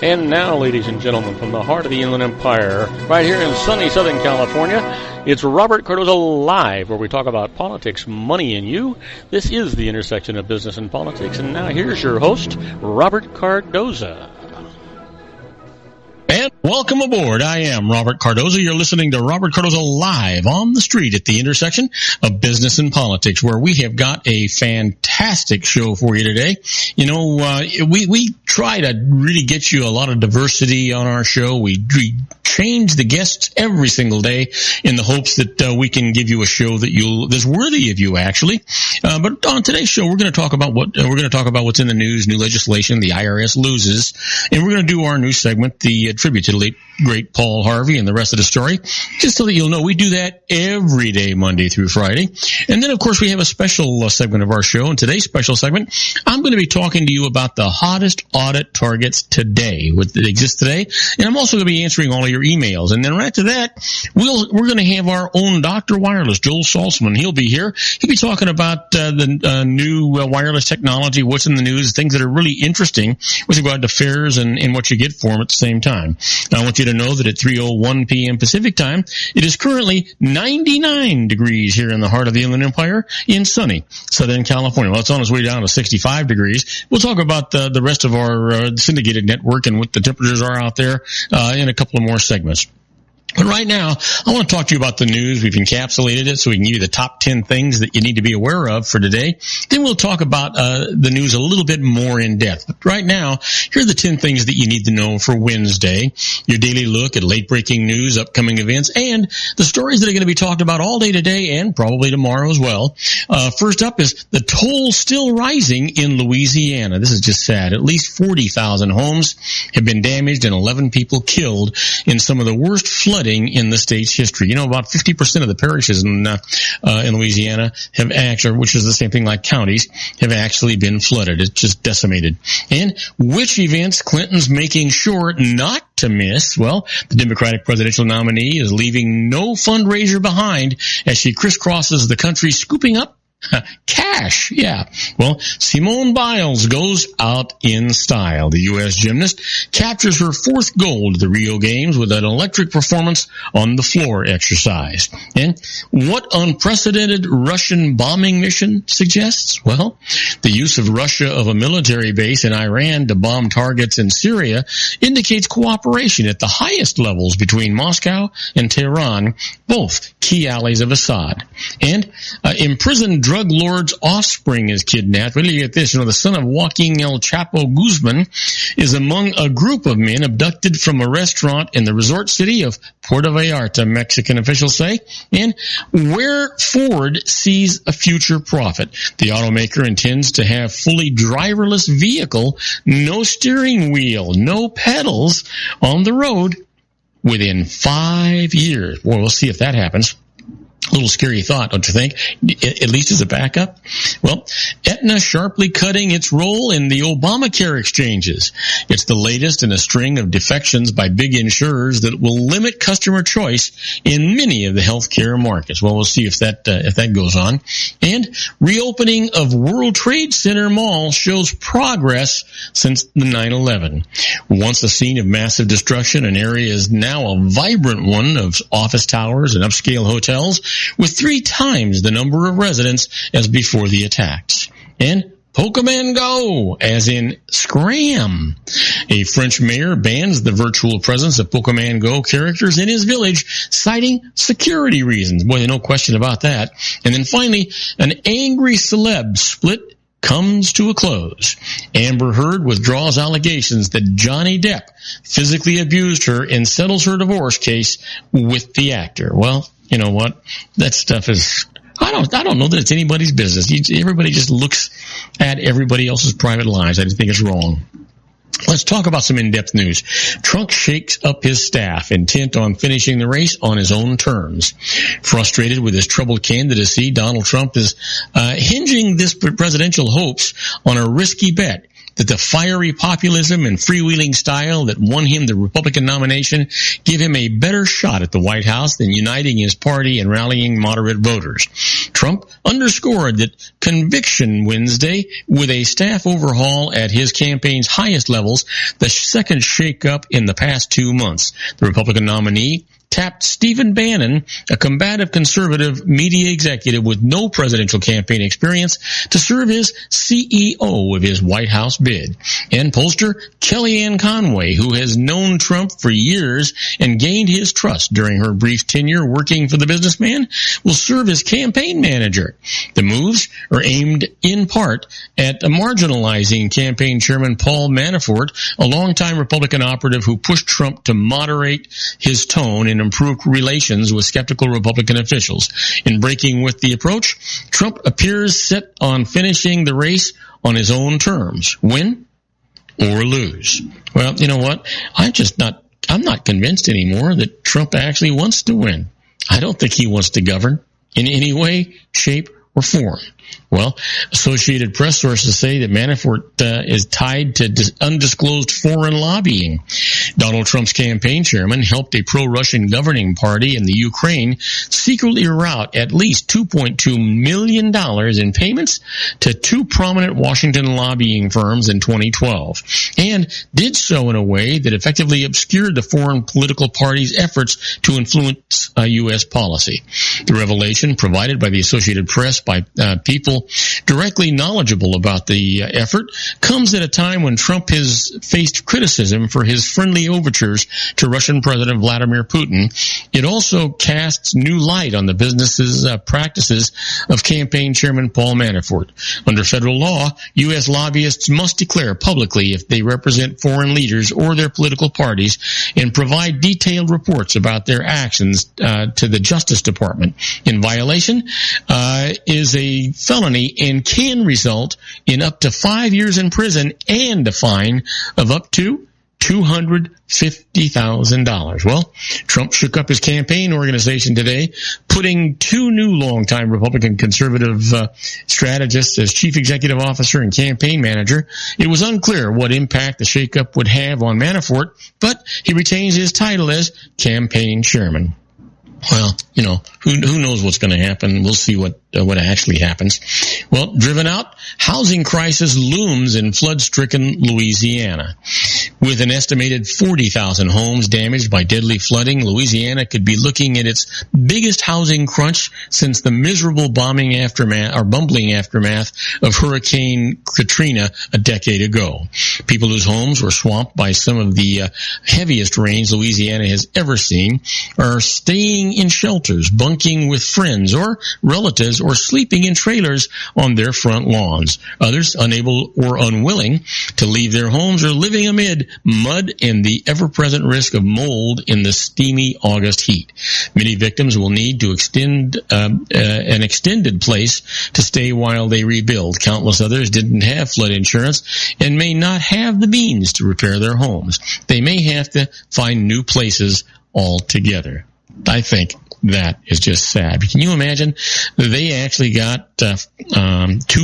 And now, ladies and gentlemen, from the heart of the Inland Empire, right here in sunny Southern California, it's Robert Cardoza Live, where we talk about politics, money, and you. This is the intersection of business and politics. And now here's your host, Robert Cardoza. And welcome aboard. I am Robert Cardoza. You're listening to Robert Cardoza Live on the street at the intersection of business and politics, where we have got a fantastic show for you today. You know, we try to really get you a lot of diversity on our show. We change the guests every single day in the hopes that we can give you a show that's worthy of you, actually. But on today's show, we're going to talk about what's in the news, new legislation, the IRS loses, and we're going to do our new segment, the tribute to the late, great Paul Harvey, and the rest of the story, just so that you'll know we do that every day, Monday through Friday. And then, of course, we have a special segment of our show. In today's special segment, I'm going to be talking to you about the hottest audit targets today, that exist today, and I'm also going to be answering all of your emails. And then right after that, we're going to have our own Dr. Wireless, Joel Saltzman. He'll be here. He'll be talking about the new wireless technology, what's in the news, things that are really interesting with regard to fares and what you get for them at the same time. Now, I want you to know that at 3:01 p.m. Pacific time, it is currently 99 degrees here in the heart of the Inland Empire in sunny Southern California. Well, it's on its way down to 65 degrees. We'll talk about the rest of our syndicated network and what the temperatures are out there in a couple of more segments. But right now, I want to talk to you about the news. We've encapsulated it so we can give you the top 10 things that you need to be aware of for today. Then we'll talk about the news a little bit more in depth. But right now, here are the 10 things that you need to know for Wednesday. Your daily look at late-breaking news, upcoming events, and the stories that are going to be talked about all day today and probably tomorrow as well. First up is the toll still rising in Louisiana. This is just sad. At least 40,000 homes have been damaged and 11 people killed in some of the worst flooding in the state's history. You know, about 50% of the parishes in Louisiana have actually, which is the same thing like counties, have actually been flooded. It's just decimated. And which events Clinton's making sure not to miss? Well, the Democratic presidential nominee is leaving no fundraiser behind as she crisscrosses the country scooping up cash. Yeah. Well, Simone Biles goes out in style. The U.S. gymnast captures her fourth gold at the Rio Games with an electric performance on the floor exercise. And what unprecedented Russian bombing mission suggests? Well, the use of Russia of a military base in Iran to bomb targets in Syria indicates cooperation at the highest levels between Moscow and Tehran, both key allies of Assad. And imprisoned drug lord's offspring is kidnapped. Really, get this, the son of Joaquin El Chapo Guzman is among a group of men abducted from a restaurant in the resort city of Puerto Vallarta, Mexican officials say, and where Ford sees a future profit. The automaker intends to have fully driverless vehicle, no steering wheel, no pedals on the road within 5 years. Well, we'll see if that happens. A little scary thought, don't you think? At least as a backup. Well, Aetna sharply cutting its role in the Obamacare exchanges. It's the latest in a string of defections by big insurers that will limit customer choice in many of the healthcare markets. Well, we'll see if that goes on. And reopening of World Trade Center Mall shows progress since the 9/11. Once a scene of massive destruction, an area is now a vibrant one of office towers and upscale hotels, with 3 times the number of residents as before the attacks. And Pokemon Go, as in Scram. A French mayor bans the virtual presence of Pokemon Go characters in his village, citing security reasons. Boy, no question about that. And then finally, an angry celeb split comes to a close. Amber Heard withdraws allegations that Johnny Depp physically abused her and settles her divorce case with the actor. Well, you know what? That stuff is, I don't know that it's anybody's business. Everybody just looks at everybody else's private lives. I just think it's wrong. Let's talk about some in-depth news. Trump shakes up his staff, intent on finishing the race on his own terms. Frustrated with his troubled candidacy, Donald Trump is hinging this presidential hopes on a risky bet. that the fiery populism and freewheeling style that won him the Republican nomination give him a better shot at the White House than uniting his party and rallying moderate voters. Trump underscored that conviction Wednesday with a staff overhaul at his campaign's highest levels, the second shakeup in the past 2 months. The Republican nominee tapped Stephen Bannon, a combative conservative media executive with no presidential campaign experience, to serve as CEO of his White House bid. And pollster Kellyanne Conway, who has known Trump for years and gained his trust during her brief tenure working for the businessman, will serve as campaign manager. The moves are aimed in part at marginalizing campaign chairman Paul Manafort, a longtime Republican operative who pushed Trump to moderate his tone and improve relations with skeptical Republican officials. In breaking with the approach, Trump appears set on finishing the race on his own terms, win or lose. Well, you know what? I'm not convinced anymore that Trump actually wants to win. I don't think he wants to govern in any way, shape, or form. Well, Associated Press sources say that Manafort is tied to undisclosed foreign lobbying. Donald Trump's campaign chairman helped a pro-Russian governing party in the Ukraine secretly route at least $2.2 million in payments to two prominent Washington lobbying firms in 2012, and did so in a way that effectively obscured the foreign political party's efforts to influence U.S. policy. The revelation provided by the Associated Press by people directly knowledgeable about the effort comes at a time when Trump has faced criticism for his friendly overtures to Russian President Vladimir Putin. It also casts new light on the business's practices of campaign chairman Paul Manafort. Under federal law, U.S. lobbyists must declare publicly if they represent foreign leaders or their political parties and provide detailed reports about their actions to the Justice Department. In violation is a felony and can result in up to 5 years in prison and a fine of up to $250,000. Well, Trump shook up his campaign organization today, putting two new longtime Republican conservative strategists as chief executive officer and campaign manager. It was unclear what impact the shakeup would have on Manafort, but he retains his title as campaign chairman. Well, you know, who knows what's going to happen? We'll see what actually happens. Well, driven out, housing crisis looms in flood-stricken Louisiana. With an estimated 40,000 homes damaged by deadly flooding, Louisiana could be looking at its biggest housing crunch since the miserable bumbling aftermath of Hurricane Katrina a decade ago. People whose homes were swamped by some of the heaviest rains Louisiana has ever seen are staying in shelters, bunking with friends or relatives, or sleeping in trailers on their front lawns. Others, unable or unwilling to leave their homes, are living amid mud and the ever-present risk of mold in the steamy August heat. Many victims will need to extend an extended place to stay while they rebuild. Countless others didn't have flood insurance and may not have the means to repair their homes. They may have to find new places altogether. I think that is just sad. Can you imagine? They actually got 2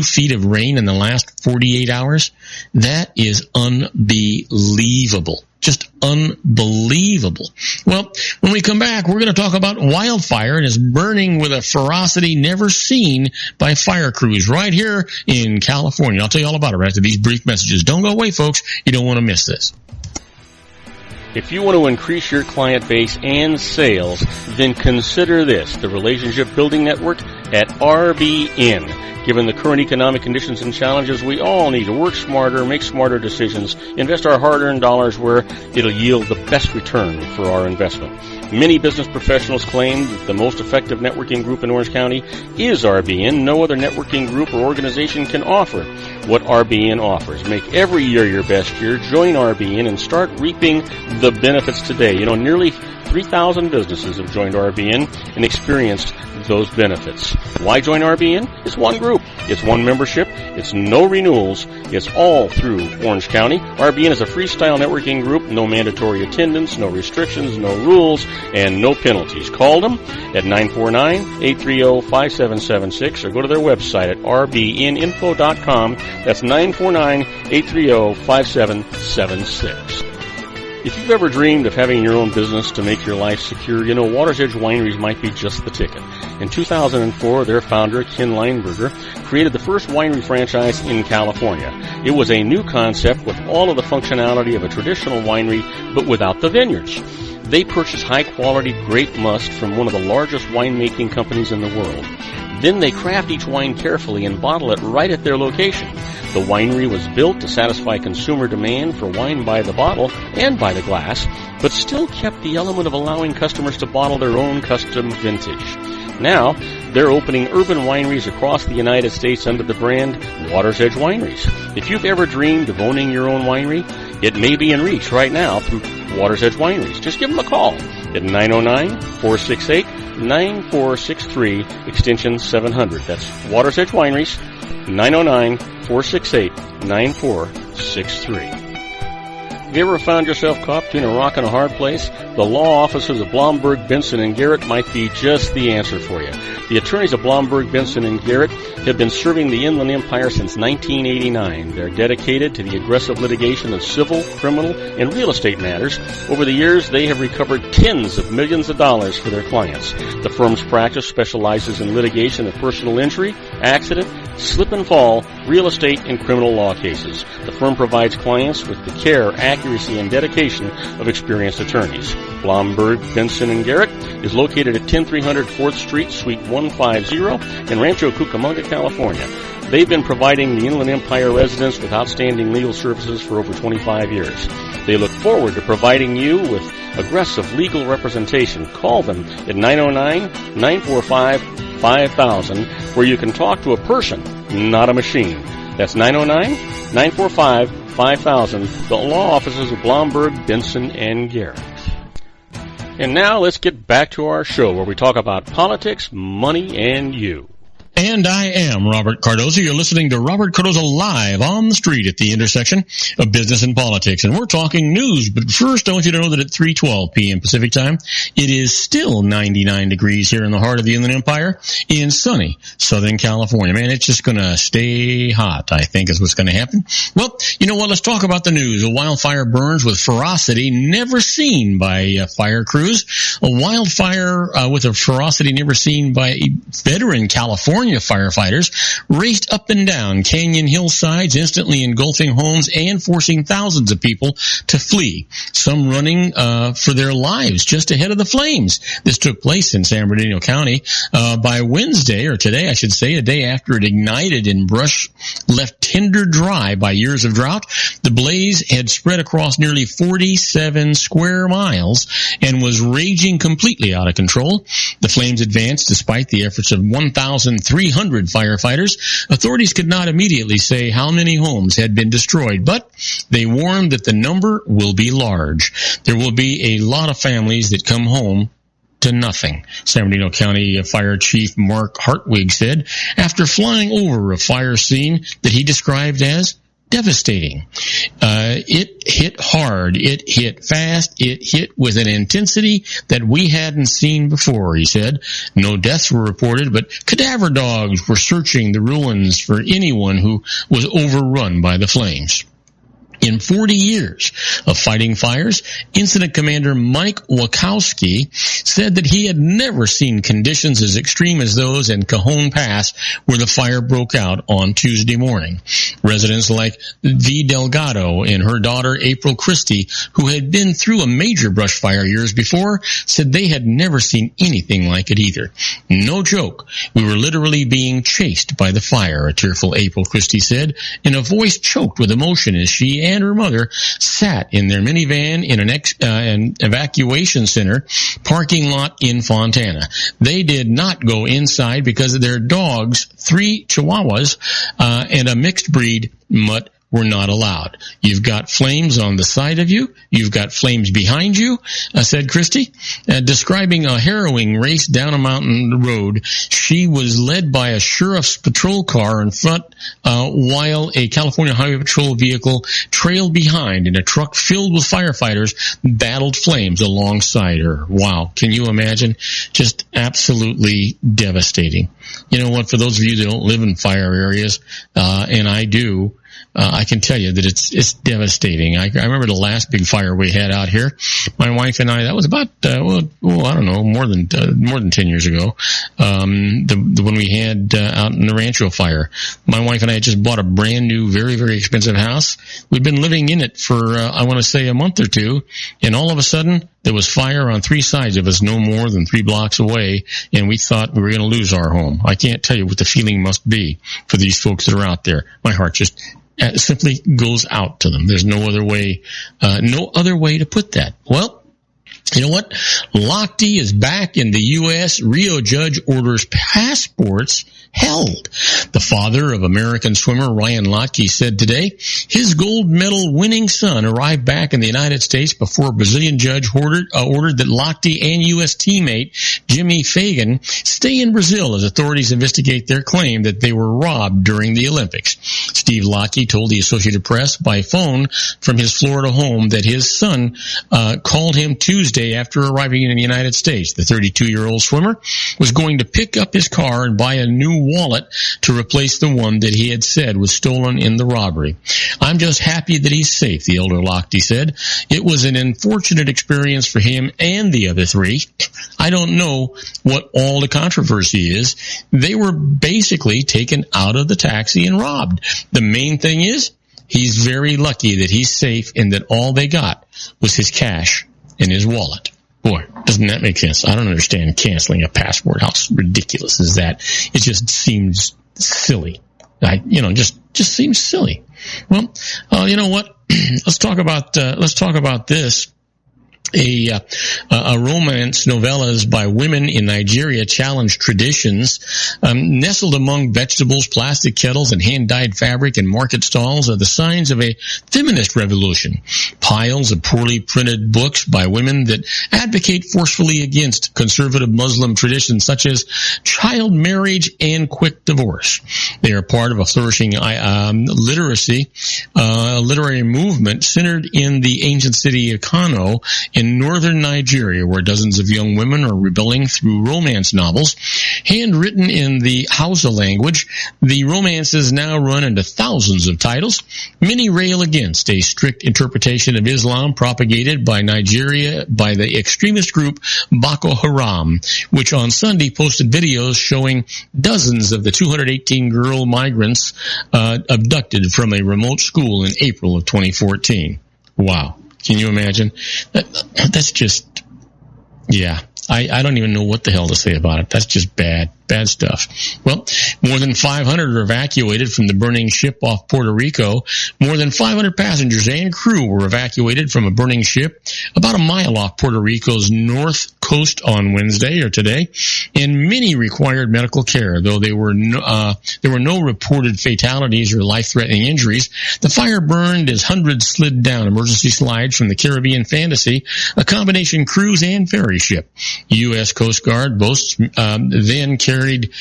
feet of rain in the last 48 hours. That is unbelievable. Just unbelievable. Well, when we come back, we're going to talk about wildfire and is burning with a ferocity never seen by fire crews right here in California. I'll tell you all about it right after these brief messages. Don't go away, folks. You don't want to miss this. If you want to increase your client base and sales, then consider this, the Relationship Building Network at RBN. Given the current economic conditions and challenges, we all need to work smarter, make smarter decisions, invest our hard-earned dollars where it'll yield the best return for our investment. Many business professionals claim that the most effective networking group in Orange County is RBN. No other networking group or organization can offer what RBN offers. Make every year your best year. Join RBN and start reaping the benefits today. You know, nearly 3,000 businesses have joined RBN and experienced those benefits. Why join RBN? It's one group. It's one membership. It's no renewals. It's all through Orange County. RBN is a freestyle networking group. No mandatory attendance, no restrictions, no rules, and no penalties. Call them at 949-830-5776 or go to their website at rbninfo.com. That's 949-830-5776. If you've ever dreamed of having your own business to make your life secure, you know Water's Edge Wineries might be just the ticket. In 2004, their founder, Ken Lineberger, created the first winery franchise in California. It was a new concept with all of the functionality of a traditional winery, but without the vineyards. They purchased high-quality grape must from one of the largest winemaking companies in the world. Then they craft each wine carefully and bottle it right at their location. The winery was built to satisfy consumer demand for wine by the bottle and by the glass, but still kept the element of allowing customers to bottle their own custom vintage. Now, they're opening urban wineries across the United States under the brand Water's Edge Wineries. If you've ever dreamed of owning your own winery, it may be in reach right now through Water's Edge Wineries. Just give them a call at 909-468-9463, extension 700. That's Water's Edge Wineries, 909-468-9463. Have you ever found yourself caught between a rock and a hard place? The law offices of Blomberg, Benson, and Garrett might be just the answer for you. The attorneys of Blomberg, Benson, and Garrett have been serving the Inland Empire since 1989. They're dedicated to the aggressive litigation of civil, criminal, and real estate matters. Over the years, they have recovered tens of millions of dollars for their clients. The firm's practice specializes in litigation of personal injury, accident, slip and fall, real estate, and criminal law cases. The firm provides clients with the care, accuracy, and dedication of experienced attorneys. Blomberg, Benson, and Garrett is located at 10300 4th Street, Suite 150 in Rancho Cucamonga, California. They've been providing the Inland Empire residents with outstanding legal services for over 25 years. They look forward to providing you with aggressive legal representation. Call them at 909-945-5000, where you can talk to a person, not a machine. That's 909-945-5000, the law offices of Blomberg, Benson, and Garrett. And now let's get back to our show where we talk about politics, money, and you. And I am Robert Cardoza. You're listening to Robert Cardoza live on the street at the intersection of business and politics. And we're talking news. But first, I want you to know that at 3:12 p.m. Pacific time, it is still 99 degrees here in the heart of the Inland Empire in sunny Southern California. Man, it's just going to stay hot, I think is what's going to happen. Well, you know what? Let's talk about the news. A wildfire burns with ferocity never seen by fire crews. A wildfire with a ferocity never seen by veteran California firefighters raced up and down canyon hillsides, instantly engulfing homes and forcing thousands of people to flee, some running for their lives just ahead of the flames. This took place in San Bernardino County by Wednesday, or today I should say, a day after it ignited in brush left tinder dry by years of drought. The blaze had spread across nearly 47 square miles and was raging completely out of control. The flames advanced despite the efforts of 1,300 firefighters. Authorities could not immediately say how many homes had been destroyed, but they warned that the number will be large. There will be a lot of families that come home to nothing, San Bernardino County Fire Chief Mark Hartwig said after flying over a fire scene that he described as devastating. It hit hard. It hit fast. It hit with an intensity that we hadn't seen before, he said. No deaths were reported, but cadaver dogs were searching the ruins for anyone who was overrun by the flames. In 40 years of fighting fires, Incident Commander Mike Wachowski said that he had never seen conditions as extreme as those in Cajon Pass where the fire broke out on Tuesday morning. Residents like V. Delgado and her daughter April Christie, who had been through a major brush fire years before, said they had never seen anything like it either. No joke. We were literally being chased by the fire, a tearful April Christie said, in a voice choked with emotion as she and her mother sat in their minivan in an evacuation center parking lot in Fontana. They did not go inside because of their dogs, 3 Chihuahuas, and a mixed breed mutt were not allowed. You've got flames on the side of you. You've got flames behind you, said Christie. Describing a harrowing race down a mountain road, she was led by a sheriff's patrol car in front, while a California Highway Patrol vehicle trailed behind, and a truck filled with firefighters battled flames alongside her. Wow. Can you imagine? Just absolutely devastating. You know what? For those of you that don't live in fire areas, and I do, I can tell you that it's devastating. I remember the last big fire we had out here. My wife and I, that was about, I don't know, more than 10 years ago. The one we had out in the Rancho fire. My wife and I had just bought a brand new, very, very expensive house. We'd been living in it for, I want to say a month or two, and all of a sudden, there was fire on 3 sides of us, no more than 3 blocks away, and we thought we were going to lose our home. I can't tell you what the feeling must be for these folks that are out there. My heart just simply goes out to them. There's no other way to put that. Well, you know what? Lochte is back in the U.S. Rio judge orders passports held. The father of American swimmer Ryan Lochte said today his gold medal winning son arrived back in the United States before a Brazilian judge ordered that Lochte and U.S. teammate Jimmy Fagan stay in Brazil as authorities investigate their claim that they were robbed during the Olympics. Steve Lochte told the Associated Press by phone from his Florida home that his son called him Tuesday after arriving in the United States. The 32-year-old swimmer was going to pick up his car and buy a new wallet to replace the one that he had said was stolen in the robbery. I'm just happy that he's safe, the elder Lochte said. It was an unfortunate experience for him and the other 3. I don't know what all the controversy is. They were basically taken out of the taxi and robbed. The main thing is he's very lucky that he's safe and that all they got was his cash and his wallet. Boy, doesn't that make sense? I don't understand canceling a passport. How ridiculous is that? It just seems silly. Just seems silly. Well, you know what? Let's talk about this. A romance novellas by women in Nigeria challenge traditions. Nestled among vegetables, plastic kettles, and hand-dyed fabric in market stalls are the signs of a feminist revolution. Piles of poorly printed books by women that advocate forcefully against conservative Muslim traditions such as child marriage and quick divorce. They are part of a flourishing literary movement centered in the ancient city of Kano in northern Nigeria, where dozens of young women are rebelling through romance novels. Handwritten in the Hausa language, the romances now run into thousands of titles. Many rail against a strict interpretation of Islam propagated by Nigeria by the extremist group Boko Haram, which on Sunday posted videos showing dozens of the 218 girl migrants abducted from a remote school in April of 2014. Wow. Can you imagine? That's just, yeah. I don't even know what the hell to say about it. That's just bad stuff. Well, more than 500 are evacuated from the burning ship off Puerto Rico. More than 500 passengers and crew were evacuated from a burning ship about a mile off Puerto Rico's north coast on Wednesday or today, and many required medical care. Though there were no reported fatalities or life-threatening injuries, the fire burned as hundreds slid down emergency slides from the Caribbean Fantasy, a combination cruise and ferry ship. U.S. Coast Guard boats then carried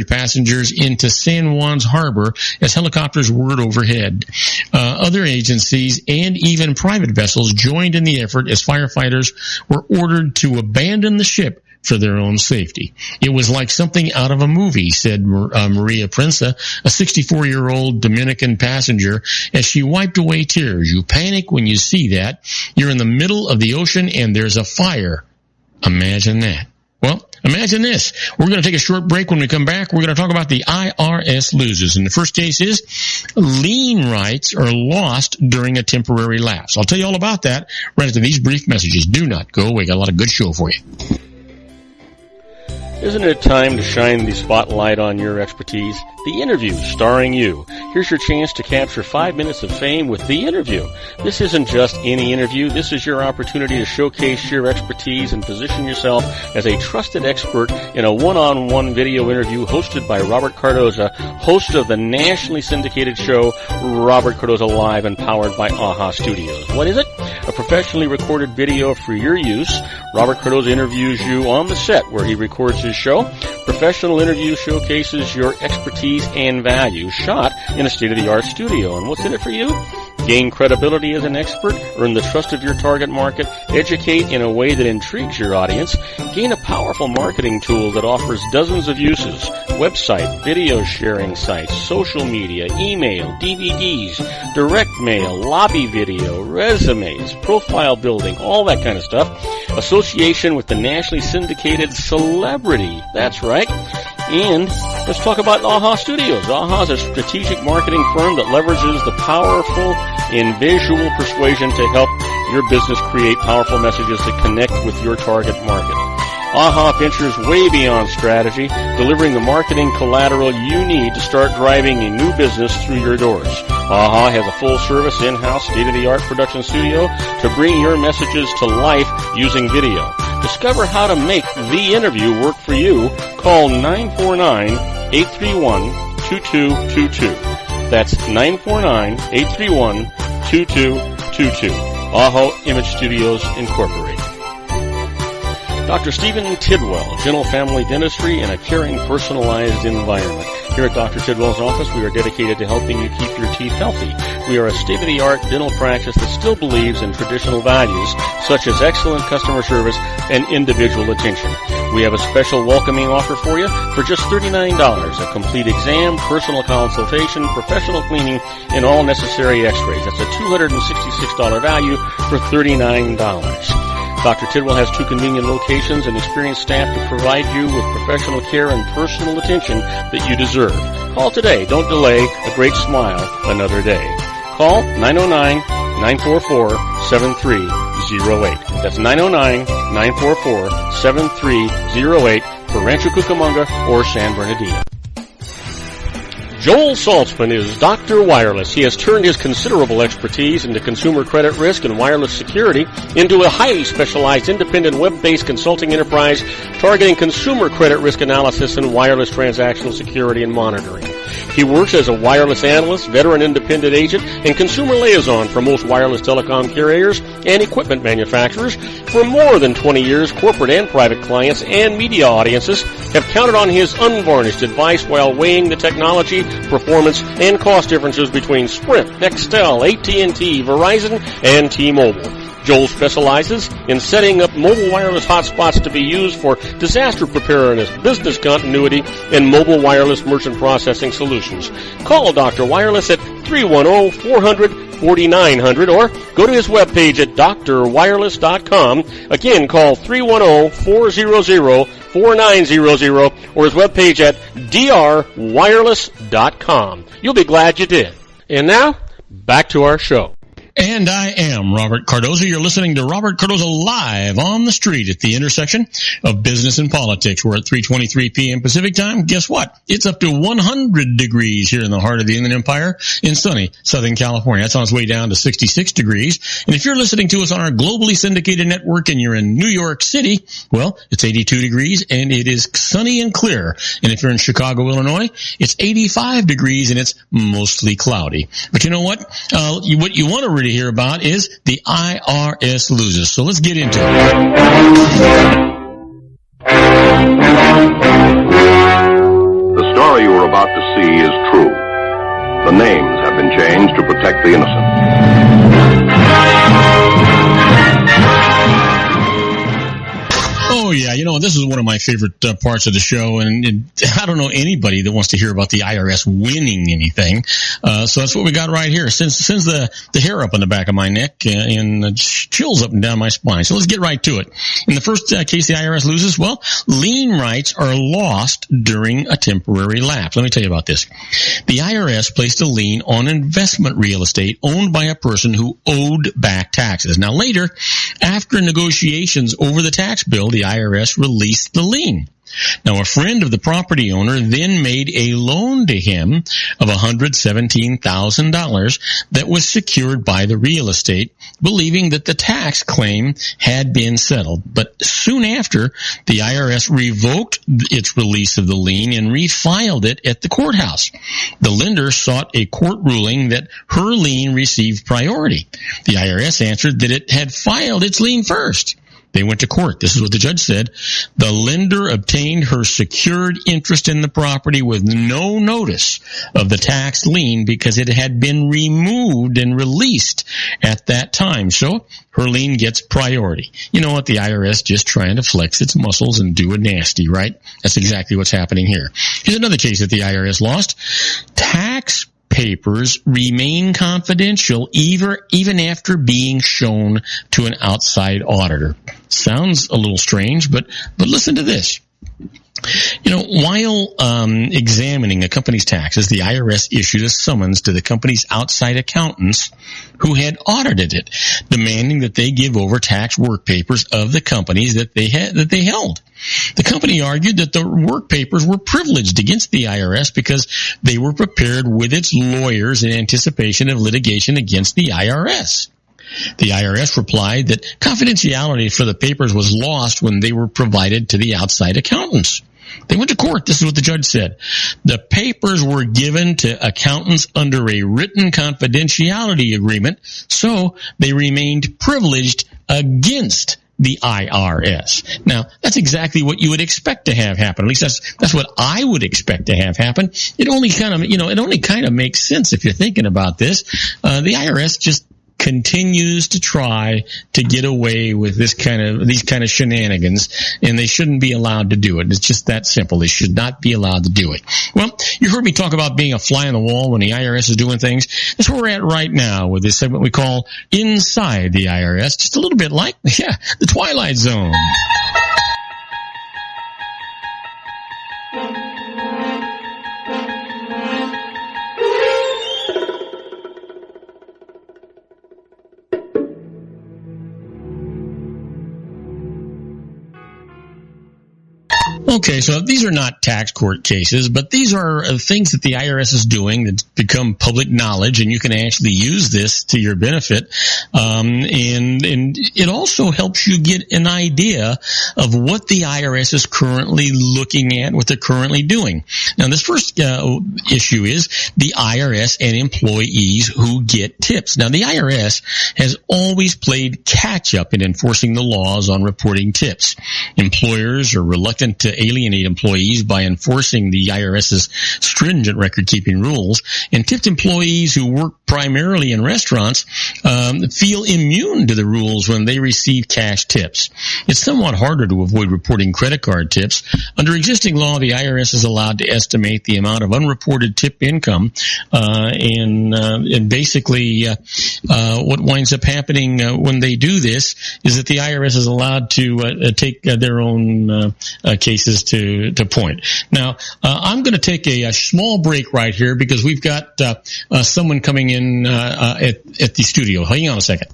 passengers into San Juan's harbor as helicopters whirred overhead. Other agencies and even private vessels joined in the effort as firefighters were ordered to abandon the ship for their own safety. It was like something out of a movie, said Maria Prensa, a 64-year-old Dominican passenger, as she wiped away tears. You panic when you see that. You're in the middle of the ocean and there's a fire. Imagine that. Well, imagine this. We're going to take a short break. When we come back, we're going to talk about the IRS losers. And the first case is lien rights are lost during a temporary lapse. I'll tell you all about that right after these brief messages. Do not go away. Got a lot of good show for you. Isn't it time to shine the spotlight on your expertise? The Interview, starring you. Here's your chance to capture 5 minutes of fame with The Interview. This isn't just any interview. This is your opportunity to showcase your expertise and position yourself as a trusted expert in a one-on-one video interview hosted by Robert Cardoza, host of the nationally syndicated show Robert Cardoza Live and powered by AHA Studios. What is it? A professionally recorded video for your use. Robert Cardoza interviews you on the set where he records his show. Professional interview showcases your expertise and value, shot in a state-of-the-art studio. And what's in it for you? Gain credibility as an expert, earn the trust of your target market, educate in a way that intrigues your audience, gain a powerful marketing tool that offers dozens of uses, website, video sharing sites, social media, email, DVDs, direct mail, lobby video, resumes, profile building, all that kind of stuff. Association with the nationally syndicated celebrity. That's right. And let's talk about AHA Studios. AHA is a strategic marketing firm that leverages the powerful and visual persuasion to help your business create powerful messages that connect with your target market. AHA ventures way beyond strategy, delivering the marketing collateral you need to start driving a new business through your doors. AHA has a full-service, in-house, state-of-the-art production studio to bring your messages to life using video. Discover how to make The Interview work for you. Call 949-831-2222. That's 949-831-2222. AHA Image Studios Incorporated. Dr. Stephen Tidwell, General Family Dentistry in a caring, personalized environment. Here at Dr. Tidwell's office, we are dedicated to helping you keep your teeth healthy. We are a state-of-the-art dental practice that still believes in traditional values, such as excellent customer service and individual attention. We have a special welcoming offer for you for just $39, a complete exam, personal consultation, professional cleaning, and all necessary x-rays. That's a $266 value for $39. Dr. Tidwell has 2 convenient locations and experienced staff to provide you with professional care and personal attention that you deserve. Call today. Don't delay. A great smile another day. Call 909-944-7308. That's 909-944-7308 for Rancho Cucamonga or San Bernardino. Joel Saltzman is Dr. Wireless. He has turned his considerable expertise into consumer credit risk and wireless security into a highly specialized independent web-based consulting enterprise targeting consumer credit risk analysis and wireless transactional security and monitoring. He works as a wireless analyst, veteran independent agent, and consumer liaison for most wireless telecom carriers and equipment manufacturers. For more than 20 years, corporate and private clients and media audiences have counted on his unvarnished advice while weighing the technology, performance, and cost differences between Sprint, Nextel, AT&T, Verizon, and T-Mobile. Joel specializes in setting up mobile wireless hotspots to be used for disaster preparedness, business continuity, and mobile wireless merchant processing solutions. Call Dr. Wireless at 310-400-4900 or go to his webpage at drwireless.com. Again, call 310-400-4900 or his webpage at drwireless.com. You'll be glad you did. And now, back to our show. And I am Robert Cardoza. You're listening to Robert Cardoza Live on the street at the intersection of business and politics. We're at 3:23 p.m. Pacific time. Guess what? It's up to 100 degrees here in the heart of the Inland Empire in sunny Southern California. That's on its way down to 66 degrees. And if you're listening to us on our globally syndicated network and you're in New York City, well, it's 82 degrees and it is sunny and clear. And if you're in Chicago, Illinois, it's 85 degrees and it's mostly cloudy. But you know what? What you want to really hear about is the IRS loses. So let's get into it. The story you are about to see is true. The names have been changed to protect the innocent. Oh, yeah. You know, this is one of my favorite parts of the show, and I don't know anybody that wants to hear about the IRS winning anything. So that's what we got right here. Sends the hair up on the back of my neck and chills up and down my spine. So let's get right to it. In the first case the IRS loses, well, lien rights are lost during a temporary lapse. Let me tell you about this. The IRS placed a lien on investment real estate owned by a person who owed back taxes. Now later, after negotiations over the tax bill, the IRS released the lien. Now, a friend of the property owner then made a loan to him of $117,000 that was secured by the real estate, believing that the tax claim had been settled. But soon after, the IRS revoked its release of the lien and refiled it at the courthouse. The lender sought a court ruling that her lien received priority. The IRS answered that it had filed its lien first. They went to court. This is what the judge said. The lender obtained her secured interest in the property with no notice of the tax lien because it had been removed and released at that time. So her lien gets priority. You know what? The IRS just trying to flex its muscles and do a nasty, right? That's exactly what's happening here. Here's another case that the IRS lost. Tax papers remain confidential even after being shown to an outside auditor. Sounds a little strange, but listen to this. You know, while examining a company's taxes, the IRS issued a summons to the company's outside accountants who had audited it, demanding that they give over tax work papers of the companies that they held. The company argued that the work papers were privileged against the IRS because they were prepared with its lawyers in anticipation of litigation against the IRS. The IRS replied that confidentiality for the papers was lost when they were provided to the outside accountants. They went to court. This is what the judge said. The papers were given to accountants under a written confidentiality agreement, so they remained privileged against the IRS. Now, that's exactly what you would expect to have happen. At least that's what I would expect to have happen. It only kind of makes sense if you're thinking about this. The IRS just continues to try to get away with these kind of shenanigans, and they shouldn't be allowed to do it. It's just that simple. They should not be allowed to do it. Well, you heard me talk about being a fly on the wall when the IRS is doing things. That's where we're at right now with this segment we call Inside the IRS. Just a little bit like, the Twilight Zone. Okay, so these are not tax court cases, but these are things that the IRS is doing that become public knowledge, and you can actually use this to your benefit. And it also helps you get an idea of what the IRS is currently looking at, what they're currently doing. Now, this first issue is the IRS and employees who get tips. Now, the IRS has always played catch-up in enforcing the laws on reporting tips. Employers are reluctant to alienate employees by enforcing the IRS's stringent record-keeping rules, and tipped employees who work primarily in restaurants feel immune to the rules when they receive cash tips. It's somewhat harder to avoid reporting credit card tips. Under existing law, the IRS is allowed to estimate the amount of unreported tip income, and basically what winds up happening when they do this is that the IRS is allowed to take their own cases to point. Now, I'm going to take a small break right here because we've got someone coming in at the studio. Hang on a second.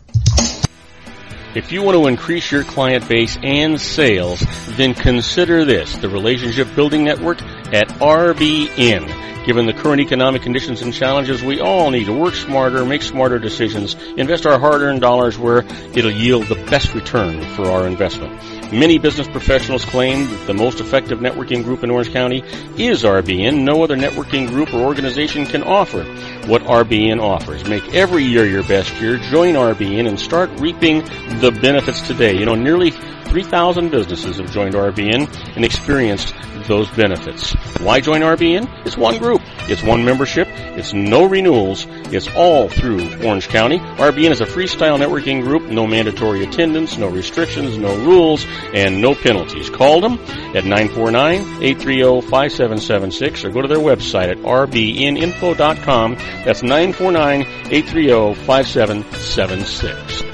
If you want to increase your client base and sales, then consider this, the Relationship Building Network at RBN. Given the current economic conditions and challenges, we all need to work smarter, make smarter decisions, invest our hard-earned dollars where it'll yield the best return for our investment. Many business professionals claim that the most effective networking group in Orange County is RBN. No other networking group or organization can offer what RBN offers. Make every year your best year. Join RBN and start reaping the benefits today. Nearly 3,000 businesses have joined RBN and experienced those benefits. Why join RBN? It's one group. It's one membership. It's no renewals. It's all through Orange County. RBN is a freestyle networking group. No mandatory attendance, no restrictions, no rules, and no penalties. Call them at 949-830-5776 or go to their website at rbninfo.com. That's 949-830-5776.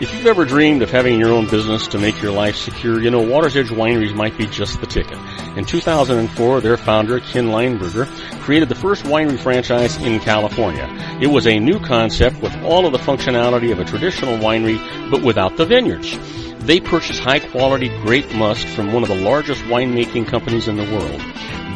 If you've ever dreamed of having your own business to make your life secure, Water's Edge Wineries might be just the ticket. In 2004, their founder, Ken Lineberger, created the first winery franchise in California. It was a new concept with all of the functionality of a traditional winery, but without the vineyards. They purchase high-quality grape must from one of the largest winemaking companies in the world.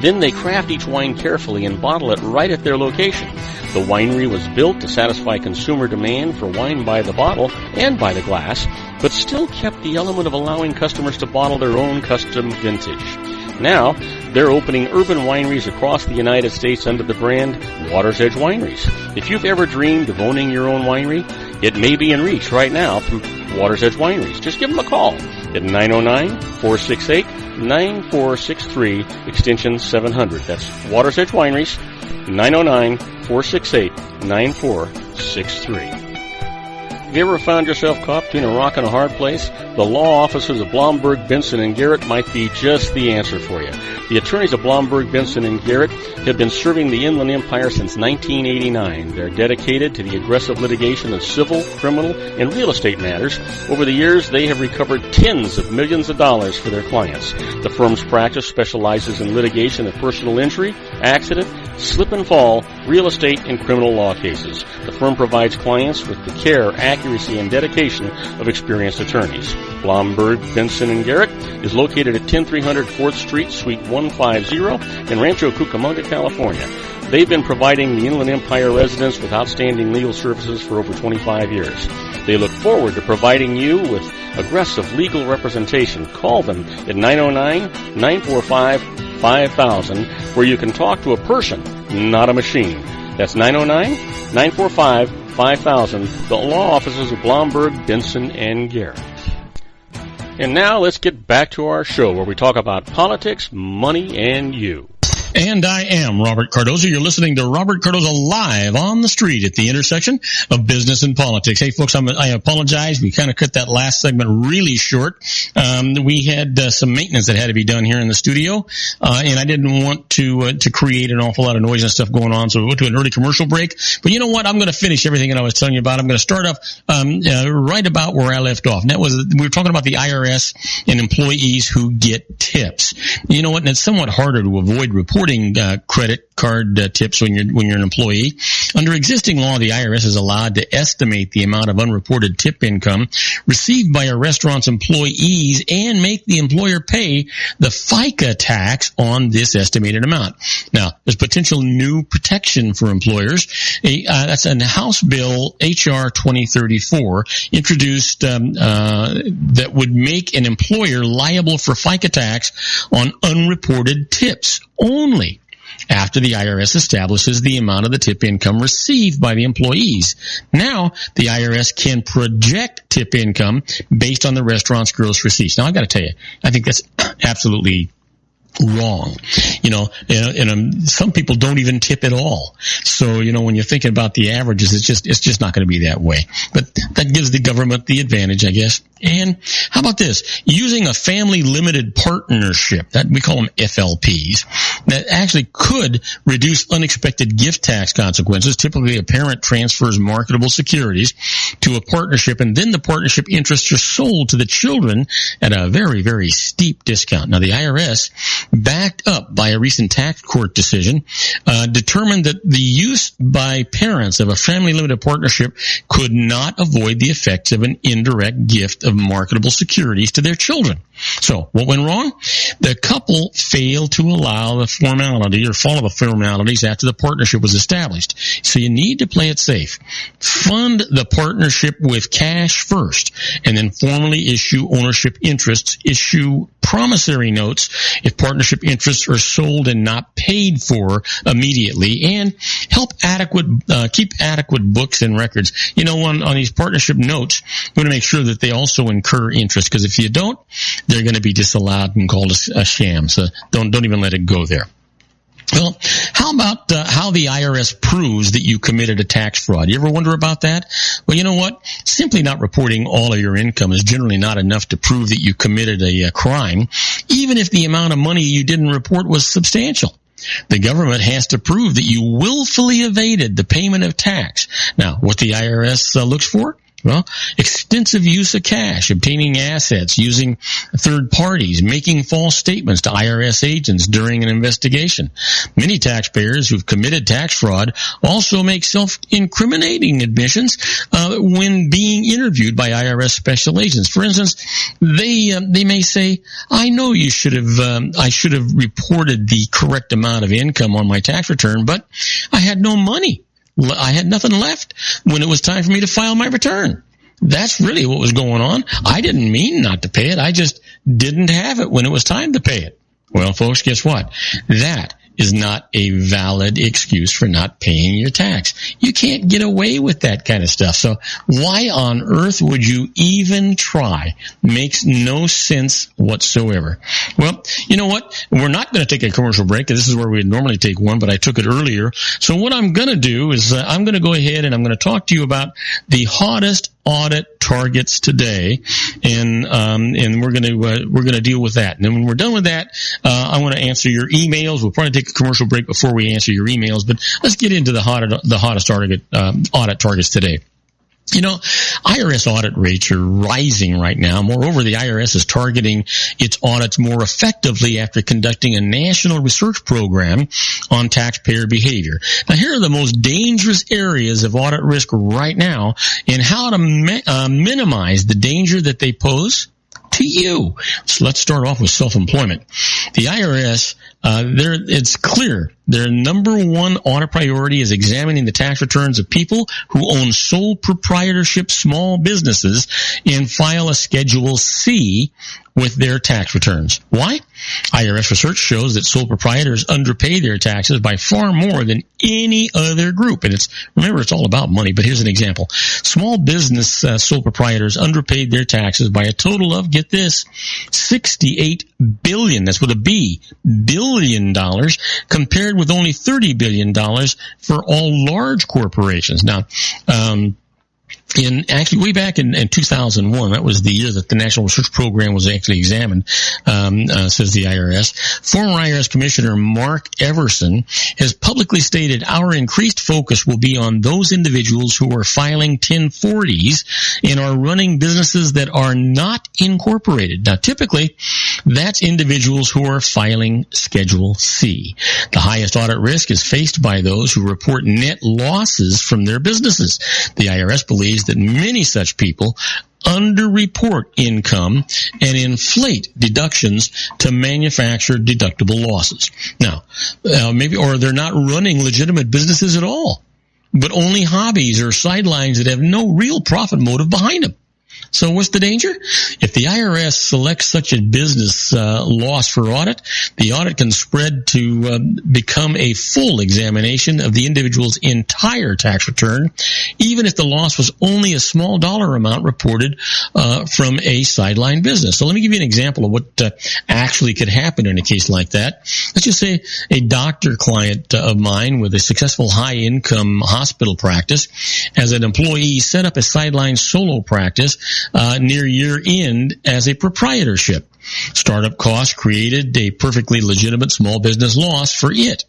Then they craft each wine carefully and bottle it right at their location. The winery was built to satisfy consumer demand for wine by the bottle and by the glass, but still kept the element of allowing customers to bottle their own custom vintage. Now, they're opening urban wineries across the United States under the brand Water's Edge Wineries. If you've ever dreamed of owning your own winery, it may be in reach right now through Water's Edge Wineries. Just give them a call at 909-468-9463, extension 700. That's Water's Edge Wineries, 909-468-9463. Have you ever found yourself caught between a rock and a hard place? The law offices of Blomberg, Benson & Garrett might be just the answer for you. The attorneys of Blomberg, Benson & Garrett have been serving the Inland Empire since 1989. They're dedicated to the aggressive litigation of civil, criminal, and real estate matters. Over the years, they have recovered tens of millions of dollars for their clients. The firm's practice specializes in litigation of personal injury, accident, slip and fall, real estate, and criminal law cases. The firm provides clients with the care, accuracy, and dedication of experienced attorneys. Blomberg, Benson & Garrett is located at 10300 4th Street, Suite 150 in Rancho Cucamonga, California. They've been providing the Inland Empire residents with outstanding legal services for over 25 years. They look forward to providing you with aggressive legal representation. Call them at 909-945-5000, where you can talk to a person, not a machine. That's 909-945-5000, the law offices of Blomberg, Benson & Garrett. And now let's get back to our show where we talk about politics, money, and you. And I am Robert Cardoza. You're listening to Robert Cardoza live on the street at the intersection of business and politics. Hey, folks, I apologize. We kind of cut that last segment really short. We had some maintenance that had to be done here in the studio, and I didn't want to create an awful lot of noise and stuff going on, so we went to an early commercial break. But you know what? I'm going to finish everything that I was telling you about. I'm going to start off right about where I left off. And that was, we were talking about the IRS and employees who get tips. You know what? And it's somewhat harder to avoid reporting credit card tips when you're an employee. Under existing law, the IRS is allowed to estimate the amount of unreported tip income received by a restaurant's employees and make the employer pay the FICA tax on this estimated amount. Now, there's potential new protection for employers. That's a House Bill HR 2034 introduced that would make an employer liable for FICA tax on unreported tips only after the IRS establishes the amount of the tip income received by the employees. Now, the IRS can project tip income based on the restaurant's gross receipts. Now, I've got to tell you, I think that's absolutely wrong. Some people don't even tip at all. So, when you're thinking about the averages, it's just not going to be that way. But that gives the government the advantage, I guess. And how about this? Using a family limited partnership, that we call them FLPs, that actually could reduce unexpected gift tax consequences. Typically, a parent transfers marketable securities to a partnership, and then the partnership interests are sold to the children at a very, very steep discount. Now, the IRS, backed up by a recent tax court decision, determined that the use by parents of a family limited partnership could not avoid the effects of an indirect gift of marketable securities to their children. So, what went wrong? The couple failed to allow the formality or follow the formalities after the partnership was established. So you need to play it safe. Fund the partnership with cash first, and then formally issue ownership interests, issue promissory notes if partnership interests are sold and not paid for immediately, and keep adequate books and records. On these partnership notes, we want to make sure that they also incur interest, because if you don't, they're going to be disallowed and called a sham. So don't even let it go there. Well, how about how the IRS proves that you committed a tax fraud? You ever wonder about that? Well, you know what? Simply not reporting all of your income is generally not enough to prove that you committed a crime, even if the amount of money you didn't report was substantial. The government has to prove that you willfully evaded the payment of tax. Now, what the IRS looks for? Well, extensive use of cash, obtaining assets, using third parties, making false statements to IRS agents during an investigation. Many taxpayers who've committed tax fraud also make self-incriminating admissions when being interviewed by IRS special agents. For instance, they may say, "I know I should have reported the correct amount of income on my tax return, but I had no money. I had nothing left when it was time for me to file my return." That's really what was going on. I didn't mean not to pay it. I just didn't have it when it was time to pay it. Well, folks, guess what? That is not a valid excuse for not paying your tax. You can't get away with that kind of stuff. So why on earth would you even try? Makes no sense whatsoever. Well, you know what? We're not going to take a commercial break. This is where we'd normally take one, but I took it earlier. So what I'm going to do is I'm going to go ahead and I'm going to talk to you about the hottest audit targets today, and we're going to deal with that. And then when we're done with that, I want to answer your emails. We'll probably take a commercial break before we answer your emails, but let's get into the hottest audit targets today. You know, IRS audit rates are rising right now. Moreover, the IRS is targeting its audits more effectively after conducting a national research program on taxpayer behavior. Now, here are the most dangerous areas of audit risk right now and how to minimize the danger that they pose to you. So let's start off with self-employment. The IRS, it's clear their number one audit priority is examining the tax returns of people who own sole proprietorship small businesses and file a Schedule C with their tax returns. Why? IRS research shows that sole proprietors underpay their taxes by far more than any other group. And remember, it's all about money, but here's an example. Small business sole proprietors underpaid their taxes by a total of, get this, $68 billion, that's with a B, billion dollars, compared with only $30 billion for all large corporations. Now, way back in 2001, that was the year that the National Research Program was actually examined, says the IRS. Former IRS Commissioner Mark Everson has publicly stated our increased focus will be on those individuals who are filing 1040s and are running businesses that are not incorporated. Now, typically, that's individuals who are filing Schedule C. The highest audit risk is faced by those who report net losses from their businesses. The IRS believes that many such people underreport income and inflate deductions to manufacture deductible losses. Now, or they're not running legitimate businesses at all, but only hobbies or sidelines that have no real profit motive behind them. So what's the danger? If the IRS selects such a business loss for audit, the audit can spread to become a full examination of the individual's entire tax return, even if the loss was only a small dollar amount reported from a sideline business. So let me give you an example of what actually could happen in a case like that. Let's just say a doctor client of mine with a successful high-income hospital practice, as an employee, set up a sideline solo practice near year end as a proprietorship. Startup costs created a perfectly legitimate small business loss for it,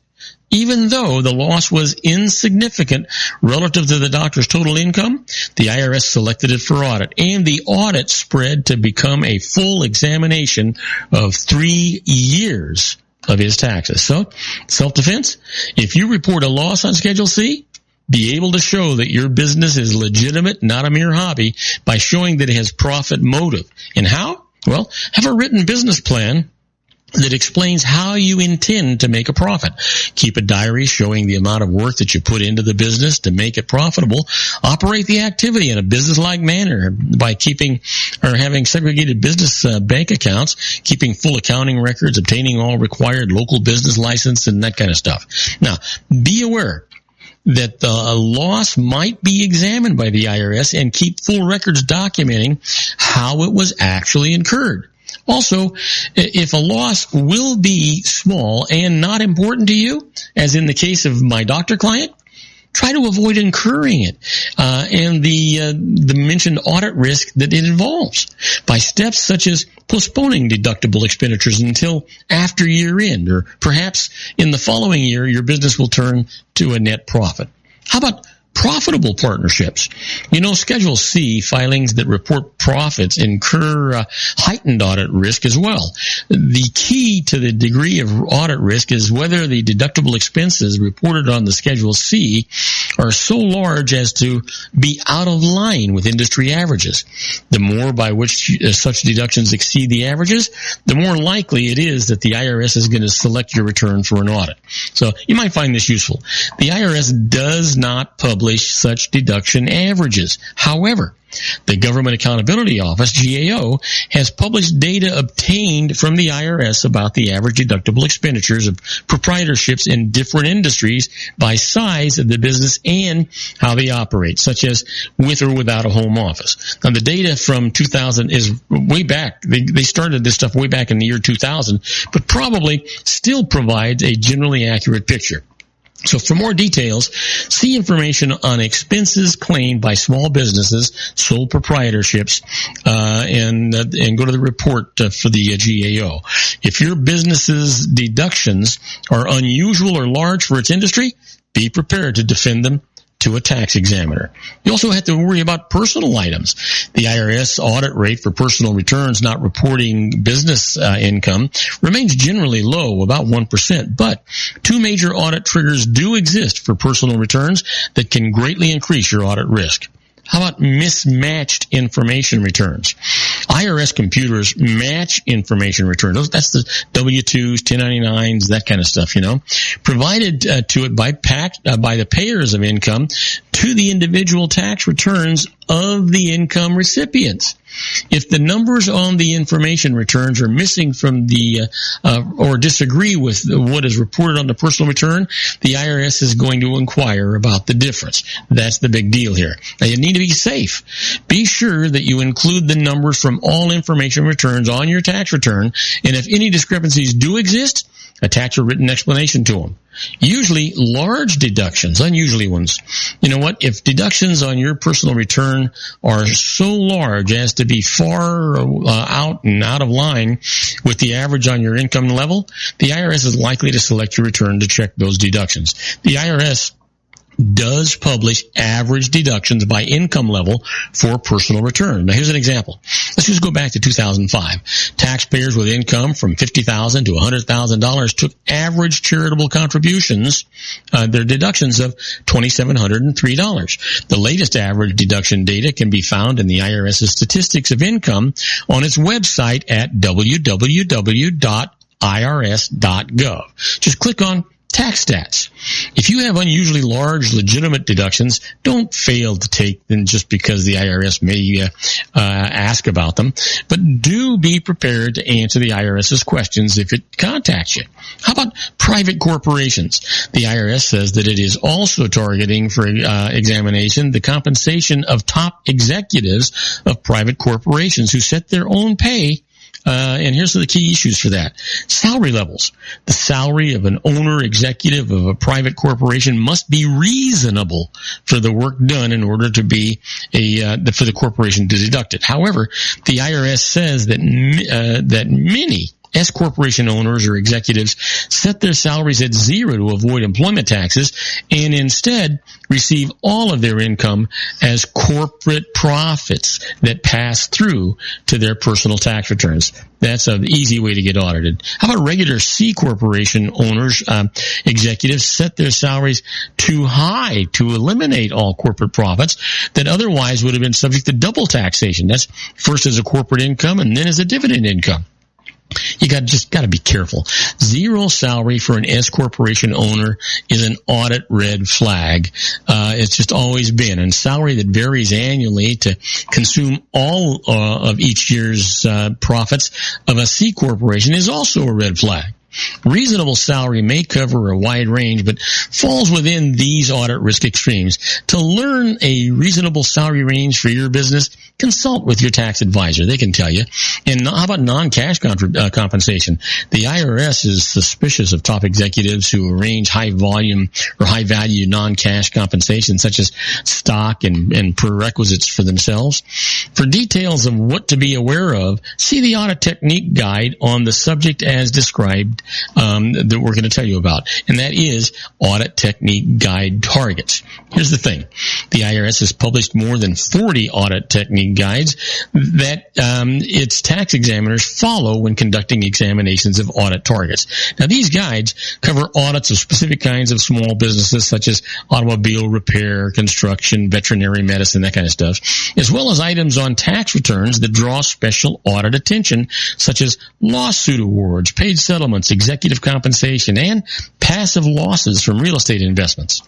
even though the loss was insignificant relative to the doctor's total income. The IRS selected it for audit, and the audit spread to become a full examination of 3 years of his taxes. So, self-defense, if you report a loss on Schedule C, be able to show that your business is legitimate, not a mere hobby, by showing that it has profit motive. And how? Well, have a written business plan that explains how you intend to make a profit. Keep a diary showing the amount of work that you put into the business to make it profitable. Operate the activity in a business-like manner by having segregated business bank accounts, keeping full accounting records, obtaining all required local business license, and that kind of stuff. Now, be aware that the loss might be examined by the IRS, and keep full records documenting how it was actually incurred. Also, if a loss will be small and not important to you, as in the case of my doctor client, try to avoid incurring it and the mentioned audit risk that it involves by steps such as postponing deductible expenditures until after year end, or perhaps in the following year your business will turn to a net profit. How about profitable partnerships. Schedule C filings that report profits incur heightened audit risk as well. The key to the degree of audit risk is whether the deductible expenses reported on the Schedule C are so large as to be out of line with industry averages. The more by which such deductions exceed the averages, the more likely it is that the IRS is going to select your return for an audit. So you might find this useful. The IRS does not publish such deduction averages. However, the Government Accountability Office, GAO, has published data obtained from the IRS about the average deductible expenditures of proprietorships in different industries by size of the business and how they operate, such as with or without a home office. Now, the data from 2000 is way back. They started this stuff way back in the year 2000, but probably still provides a generally accurate picture. So for more details, see information on expenses claimed by small businesses, sole proprietorships, and go to the report for the GAO. If your business's deductions are unusual or large for its industry, be prepared to defend them to a tax examiner. You also have to worry about personal items. The IRS audit rate for personal returns not reporting business income remains generally low, about 1%, but two major audit triggers do exist for personal returns that can greatly increase your audit risk. How about mismatched information returns? IRS computers match information returns. That's the W-2s, 1099s, that kind of stuff, provided to it by the payers of income to the individual tax returns of the income recipients. If the numbers on the information returns are missing from the or disagree with what is reported on the personal return, the IRS is going to inquire about the difference. That's the big deal here. Now, you need to be safe. Be sure that you include the numbers from all information returns on your tax return, and if any discrepancies do exist, attach a written explanation to them. Usually large deductions, unusually ones. You know what? If deductions on your personal return are so large as to be far out of line with the average on your income level, the IRS is likely to select your return to check those deductions. The IRS does publish average deductions by income level for personal return. Now, here's an example. Let's just go back to 2005. Taxpayers with income from $50,000 to $100,000 took average charitable contributions, their deductions of $2,703. The latest average deduction data can be found in the IRS's Statistics of Income on its website at www.irs.gov. Just click on Tax Stats. If you have unusually large legitimate deductions, don't fail to take them just because the IRS may ask about them, but do be prepared to answer the IRS's questions if it contacts you. How about private corporations? The IRS says that it is also targeting for examination the compensation of top executives of private corporations who set their own pay. And here's the key issues for that. Salary levels. The salary of an owner executive of a private corporation must be reasonable for the work done in order to be for the corporation to deduct it. However, the IRS says that many S corporation owners or executives set their salaries at zero to avoid employment taxes and instead receive all of their income as corporate profits that pass through to their personal tax returns. That's an easy way to get audited. How about regular C corporation owners, executives set their salaries too high to eliminate all corporate profits that otherwise would have been subject to double taxation. That's first as a corporate income and then as a dividend income. You just got to be careful. Zero salary for an S corporation owner is an audit red flag. It's just always been. And salary that varies annually to consume all of each year's profits of a C corporation is also a red flag. Reasonable salary may cover a wide range, but falls within these audit risk extremes. To learn a reasonable salary range for your business, consult with your tax advisor. They can tell you. And how about non-cash compensation? The IRS is suspicious of top executives who arrange high volume or high value non-cash compensation, such as stock and prerequisites for themselves. For details of what to be aware of, see the audit technique guide on the subject as described that we're going to tell you about, and that is Audit Technique Guide Targets. Here's the thing. The IRS has published more than 40 audit technique guides that its tax examiners follow when conducting examinations of audit targets. Now, these guides cover audits of specific kinds of small businesses such as automobile repair, construction, veterinary medicine, that kind of stuff, as well as items on tax returns that draw special audit attention, such as lawsuit awards, paid settlements, executive compensation, and passive losses from real estate investments.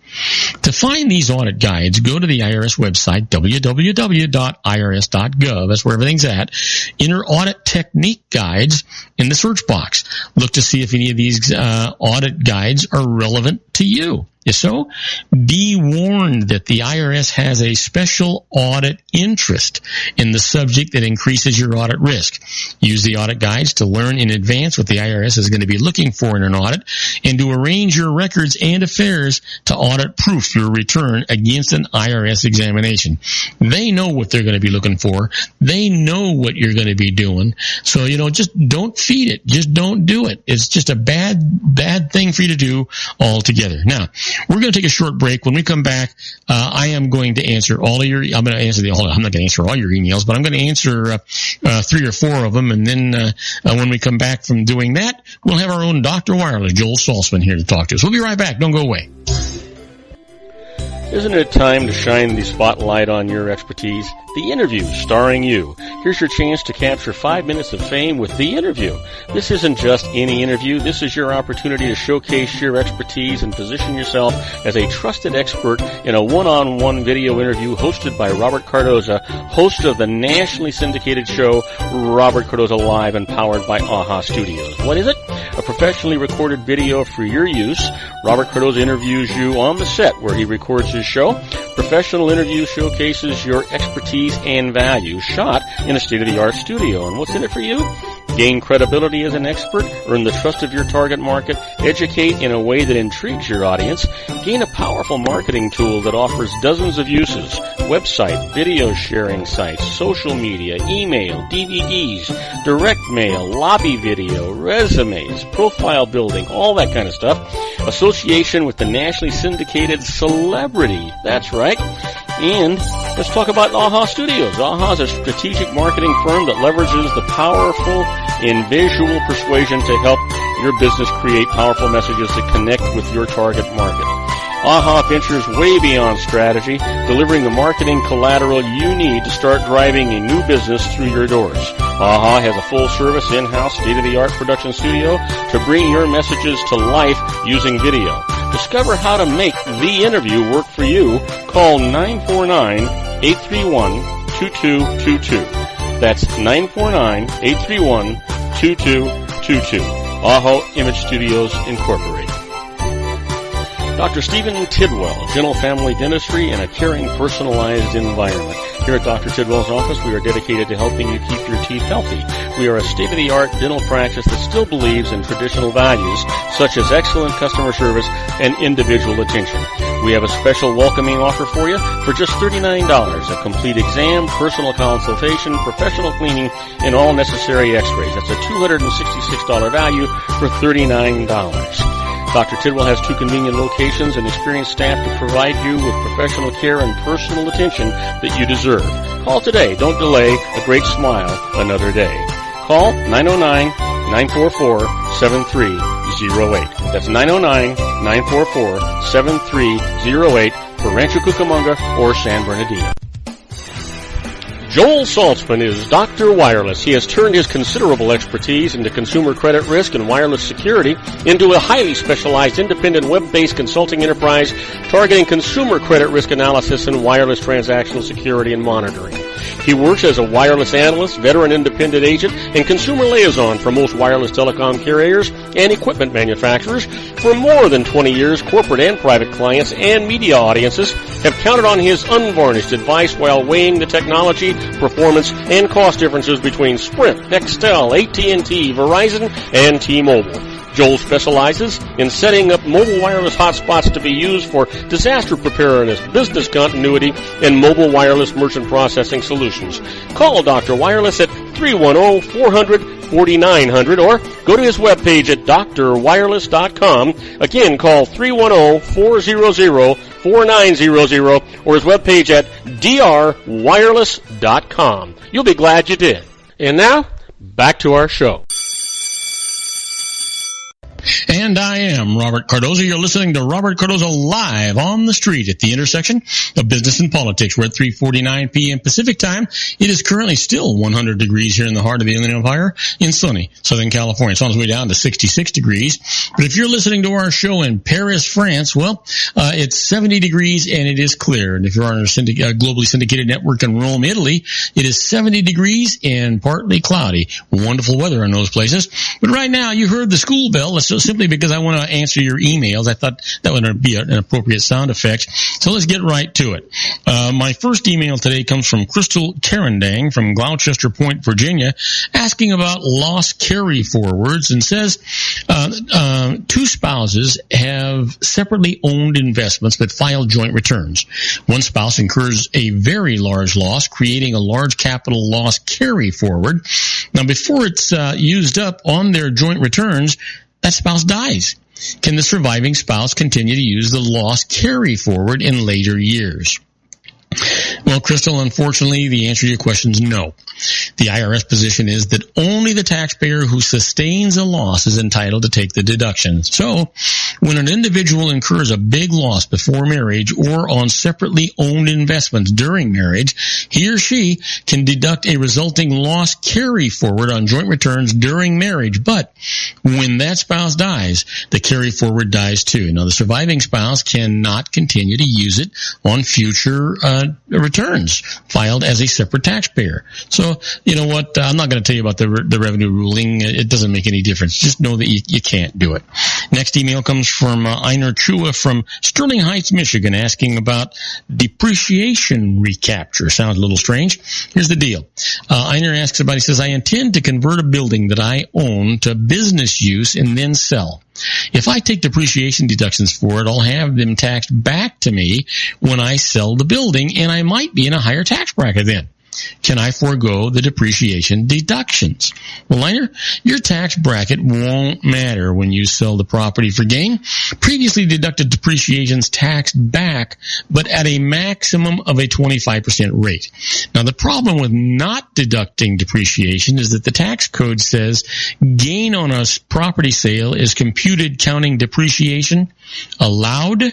To find these audit guides, go to the IRS website, www.irs.gov. That's where everything's at. Enter Audit Technique Guides in the search box. Look to see if any of these audit guides are relevant to you. If so, be warned that the IRS has a special audit interest in the subject that increases your audit risk. Use the audit guides to learn in advance what the IRS is going to be looking for in an audit and to arrange your records and affairs to audit-proof your return against an IRS examination. They know what they're going to be looking for. They know what you're going to be doing. So, just don't feed it. Just don't do it. It's just a bad thing for you to do altogether. Now, we're going to take a short break. When we come back, I am going to answer I'm not going to answer all your emails, but I'm going to answer 3 or 4 of them. And then when we come back from doing that, we'll have our own Dr. Wireless, Joel Saltzman, here to talk to us. We'll be right back. Don't go away. Isn't it time to shine the spotlight on your expertise? The Interview, starring you. Here's your chance to capture 5 minutes of fame with The Interview. This isn't just any interview. This is your opportunity to showcase your expertise and position yourself as a trusted expert in a one-on-one video interview hosted by Robert Cardoza, host of the nationally syndicated show Robert Cardoza Live and powered by AHA Studios. What is it? A professionally recorded video for your use. Robert Cardoza interviews you on the set where he records his show. Professional interview showcases your expertise and value, shot in a state-of-the-art studio. And what's in it for you? Gain credibility as an expert, earn the trust of your target market, educate in a way that intrigues your audience, gain a powerful marketing tool that offers dozens of uses, website, video sharing sites, social media, email, DVDs, direct mail, lobby video, resumes, profile building, all that kind of stuff. Association with the nationally syndicated celebrity. That's right. And let's talk about AHA Studios. AHA is a strategic marketing firm that leverages the powerful in visual persuasion to help your business create powerful messages that connect with your target market. AHA ventures way beyond strategy, delivering the marketing collateral you need to start driving a new business through your doors. AHA has a full-service, in-house, state-of-the-art production studio to bring your messages to life using video. Discover how to make The Interview work for you. Call 949-831-2222. That's 949-831-2222. AHA Image Studios Incorporated. Dr. Stephen Tidwell, Gentle Family Dentistry and a caring, personalized environment. Here at Dr. Tidwell's office, we are dedicated to helping you keep your teeth healthy. We are a state-of-the-art dental practice that still believes in traditional values, such as excellent customer service and individual attention. We have a special welcoming offer for you for just $39, a complete exam, personal consultation, professional cleaning, and all necessary x-rays. That's a $266 value for $39. Dr. Tidwell has 2 convenient locations and experienced staff to provide you with professional care and personal attention that you deserve. Call today. Don't delay. A great smile another day. Call 909-944-7308. That's 909-944-7308 for Rancho Cucamonga or San Bernardino. Joel Saltzman is Dr. Wireless. He has turned his considerable expertise into consumer credit risk and wireless security into a highly specialized independent web-based consulting enterprise targeting consumer credit risk analysis and wireless transactional security and monitoring. He works as a wireless analyst, veteran independent agent, and consumer liaison for most wireless telecom carriers and equipment manufacturers. For more than 20 years, corporate and private clients and media audiences have counted on his unvarnished advice while weighing the technology, performance, and cost differences between Sprint, Nextel, AT&T, Verizon, and T-Mobile. Joel specializes in setting up mobile wireless hotspots to be used for disaster preparedness, business continuity, and mobile wireless merchant processing solutions. Call Dr. Wireless at 310-400 34900, or go to his webpage at drwireless.com. Again, call 310-400-4900 or his webpage at drwireless.com. You'll be glad you did. And now, back to our show. And I am Robert Cardoza. You're listening to Robert Cardoza live on the street at the intersection of business and politics. We're at 3:49 p.m. Pacific time. It is currently still 100 degrees here in the heart of the Inland Empire in sunny Southern California. It's on its way down to 66 degrees. But if you're listening to our show in Paris, France, well, it's 70 degrees and it is clear. And if you're on our globally syndicated network in Rome, Italy, it is 70 degrees and partly cloudy. Wonderful weather in those places. But right now, you heard the school bell. Let's simply because I want to answer your emails. I thought that would be an appropriate sound effect. So let's get right to it. My first email today comes from Crystal Carendang from Gloucester Point, Virginia, asking about loss carry forwards, and says two spouses have separately owned investments but filed joint returns. One spouse incurs a very large loss, creating a large capital loss carry forward. Now, before it's used up on their joint returns, that spouse dies. Can the surviving spouse continue to use the loss carry forward in later years? Well, Crystal, unfortunately, the answer to your question is no. The IRS position is that only the taxpayer who sustains a loss is entitled to take the deduction. So, when an individual incurs a big loss before marriage or on separately owned investments during marriage, he or she can deduct a resulting loss carry forward on joint returns during marriage. But when that spouse dies, the carry forward dies too. Now, the surviving spouse cannot continue to use it on future returns filed as a separate taxpayer. So, you know what? I'm not going to tell you about the revenue ruling. It doesn't make any difference. Just know that you can't do it. Next email comes from Einar Chua from Sterling Heights, Michigan, asking about depreciation recapture. Sounds a little strange. Here's the deal. Einar asks about, he says, I intend to convert a building that I own to business use and then sell. If I take depreciation deductions for it, I'll have them taxed back to me when I sell the building, and I might be in a higher tax bracket then. Can I forego the depreciation deductions? Well, Liner, your tax bracket won't matter when you sell the property for gain. Previously deducted depreciation's taxed back, but at a maximum of a 25% rate. Now, the problem with not deducting depreciation is that the tax code says gain on a property sale is computed counting depreciation allowed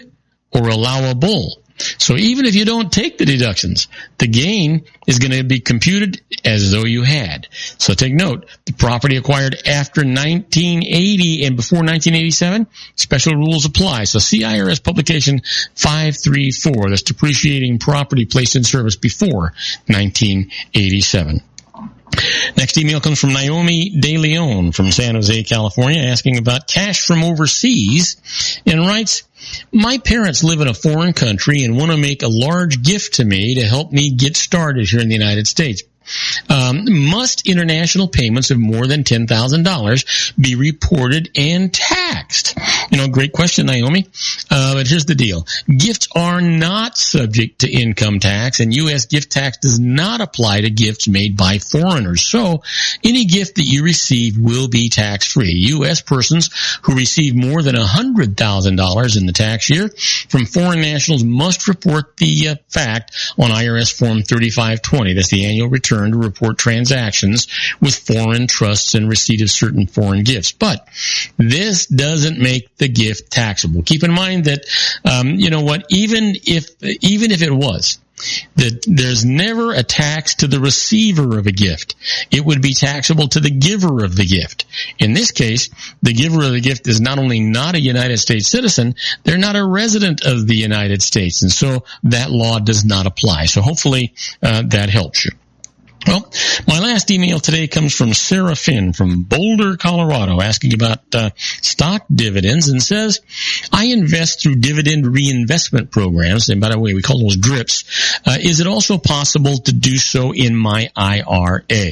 or allowable. So even if you don't take the deductions, the gain is going to be computed as though you had. So take note, the property acquired after 1980 and before 1987, special rules apply. So see IRS publication 534, that's depreciating property placed in service before 1987. Next email comes from Naomi De Leon from San Jose, California, asking about cash from overseas, and writes, my parents live in a foreign country and want to make a large gift to me to help me get started here in the United States. Must international payments of more than $10,000 be reported and taxed? You know, great question, Naomi. But here's the deal. Gifts are not subject to income tax, and U.S. gift tax does not apply to gifts made by foreigners. So any gift that you receive will be tax-free. U.S. persons who receive more than $100,000 in the tax year from foreign nationals must report the fact on IRS Form 3520. That's the annual return to report transactions with foreign trusts and receipt of certain foreign gifts. But this doesn't make the gift taxable. Keep in mind that, you know what, even if it was, that there's never a tax to the receiver of a gift. It would be taxable to the giver of the gift. In this case, the giver of the gift is not only not a United States citizen, they're not a resident of the United States. And so that law does not apply. So hopefully that helps you. Well, my last email today comes from Sarah Finn from Boulder, Colorado, asking about stock dividends, and says, I invest through dividend reinvestment programs, and by the way, we call those DRIPs. Is it also possible to do so in my IRA?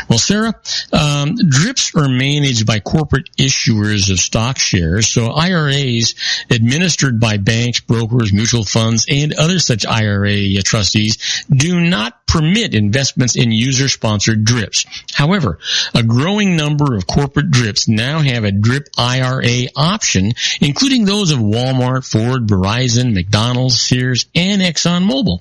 Well, Sarah, DRIPs are managed by corporate issuers of stock shares, so IRAs administered by banks, brokers, mutual funds, and other such IRA trustees do not permit investments in user-sponsored DRIPs. However, a growing number of corporate DRIPs now have a DRIP IRA option, including those of Walmart, Ford, Verizon, McDonald's, Sears, and ExxonMobil.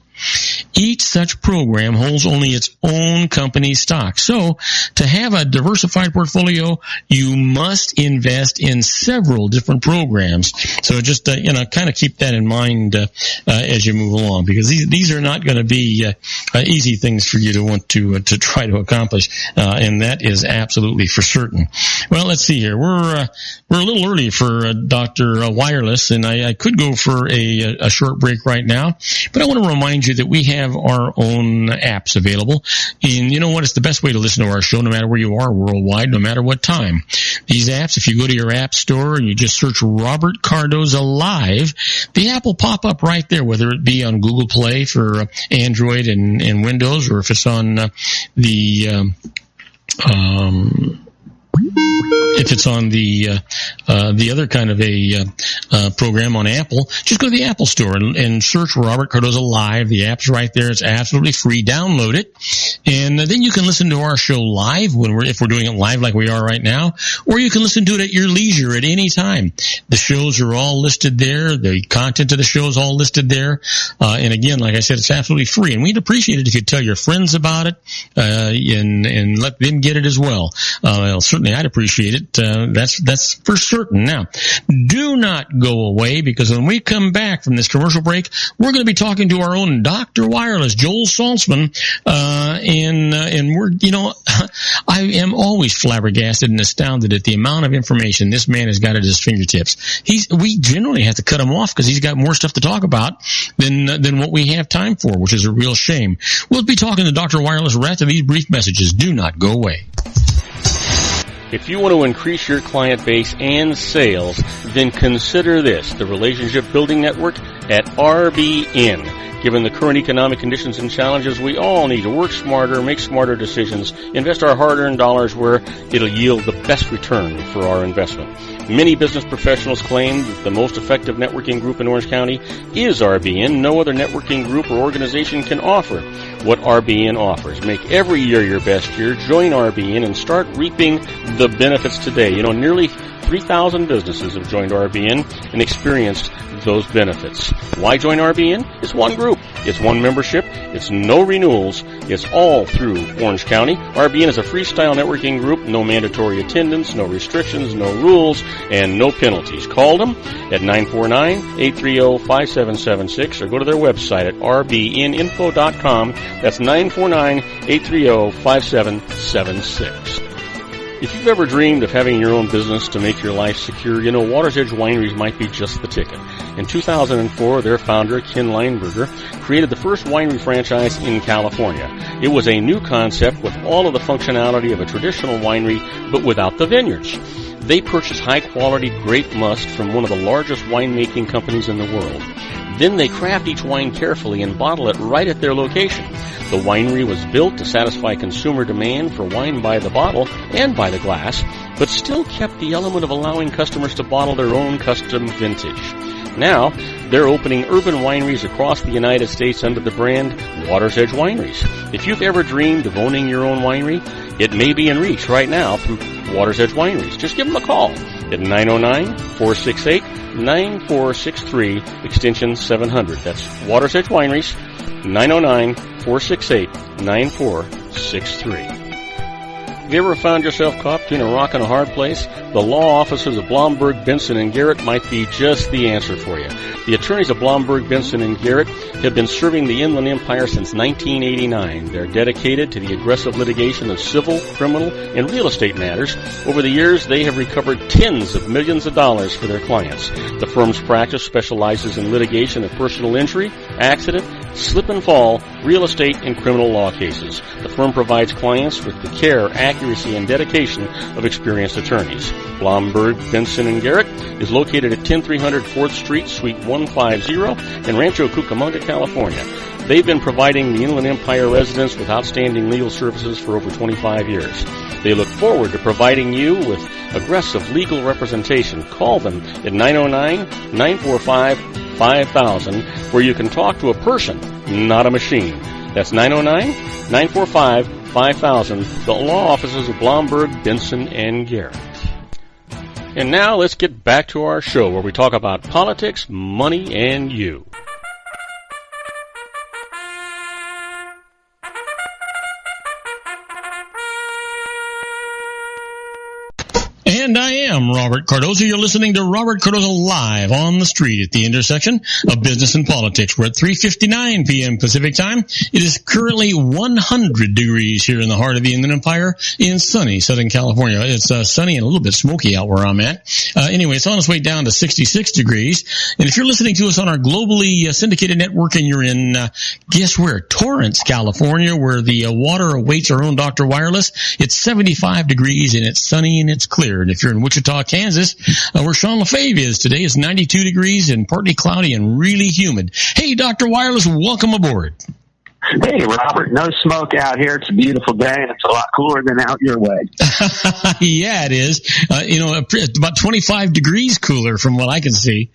Each such program holds only its own company stock. So, to have a diversified portfolio, you must invest in several different programs. So just, kind of keep that in mind, as you move along, because these are not going to be, easy things for you to want to try to accomplish. And that is absolutely for certain. Well, let's see here. We're a little early for Dr. Wireless, and I could go for a short break right now, but I want to remind you that we have our own apps available. And you know what? It's the best way to listen to our show no matter where you are worldwide, no matter what time. These apps, if you go to your app store and you just search Robert Cardoza Live, the app will pop up right there, whether it be on Google Play for Android and Windows, or if it's on if it's on the other kind of a program on Apple, just go to the Apple Store and search Robert Cardoza Live. The app's right there. It's absolutely free. Download it, and then you can listen to our show live if we're doing it live like we are right now, or you can listen to it at your leisure at any time. The shows are all listed there. The content of the show is all listed there. And again, like I said, it's absolutely free, and we'd appreciate it if you'd tell your friends about it and let them get it as well. Certainly, I'd appreciate it. That's for certain. Now, do not go away, because when we come back from this commercial break, we're going to be talking to our own Dr. Wireless, Joel Saltzman, and we're, I am always flabbergasted and astounded at the amount of information this man has got at his fingertips. We generally have to cut him off because he's got more stuff to talk about than what we have time for, which is a real shame. We'll be talking to Dr. Wireless right after these brief messages. Do not go away. If you want to increase your client base and sales, then consider this, the Relationship Building Network at RBN. Given the current economic conditions and challenges, we all need to work smarter, make smarter decisions, invest our hard-earned dollars where it'll yield the best return for our investment. Many business professionals claim that the most effective networking group in Orange County is RBN. No other networking group or organization can offer what RBN offers. Make every year your best year. Join RBN and start reaping the benefits today. Nearly 3,000 businesses have joined RBN and experienced those benefits. Why join RBN? It's one group. It's one membership. It's no renewals. It's all through Orange County. RBN is a freestyle networking group. No mandatory attendance, no restrictions, no rules, and no penalties. Call them at 949-830-5776 or go to their website at rbninfo.com. That's 949-830-5776. If you've ever dreamed of having your own business to make your life secure, Water's Edge Wineries might be just the ticket. In 2004, their founder, Ken Lineberger, created the first winery franchise in California. It was a new concept with all of the functionality of a traditional winery, but without the vineyards. They purchased high-quality grape must from one of the largest winemaking companies in the world. Then they craft each wine carefully and bottle it right at their location. The winery was built to satisfy consumer demand for wine by the bottle and by the glass, but still kept the element of allowing customers to bottle their own custom vintage. Now, they're opening urban wineries across the United States under the brand Water's Edge Wineries. If you've ever dreamed of owning your own winery, it may be in reach right now through Water's Edge Wineries. Just give them a call at 909-468-9463, extension 700. That's Water's Edge Wineries, 909-468-9463. Have you ever found yourself caught between a rock and a hard place? The law offices of Blomberg, Benson & Garrett might be just the answer for you. The attorneys of Blomberg, Benson & Garrett have been serving the Inland Empire since 1989. They're dedicated to the aggressive litigation of civil, criminal, and real estate matters. Over the years, they have recovered tens of millions of dollars for their clients. The firm's practice specializes in litigation of personal injury, accident, slip and fall, real estate, and criminal law cases. The firm provides clients with the care, accuracy, and dedication of experienced attorneys. Blomberg, Benson & Garrett is located at 10300 4th Street, Suite 150 in Rancho Cucamonga, California. They've been providing the Inland Empire residents with outstanding legal services for over 25 years. They look forward to providing you with aggressive legal representation. Call them at 909-945-5000, where you can talk to a person, not a machine. That's 909-945-5000, the law offices of Blomberg, Benson, and Garrett. And now let's get back to our show where we talk about politics, money, and you. And I am Robert Cardoza. You're listening to Robert Cardoza Live on the Street at the intersection of business and politics. We're at 3:59 p.m. Pacific time. It is currently 100 degrees here in the heart of the Inland Empire in sunny Southern California. It's sunny and a little bit smoky out where I'm at. Anyway, it's on its way down to 66 degrees. And if you're listening to us on our globally syndicated network and you're in, guess where? Torrance, California, where the water awaits our own Dr. Wireless. It's 75 degrees and it's sunny and it's clear. And if you're in Wichita, Kansas, where Sean LaFave is today, it's 92 degrees and partly cloudy and really humid. Hey, Dr. Wireless, welcome aboard. Hey, Robert, no smoke out here. It's a beautiful day, and it's a lot cooler than out your way. Yeah, it is. About 25 degrees cooler from what I can see.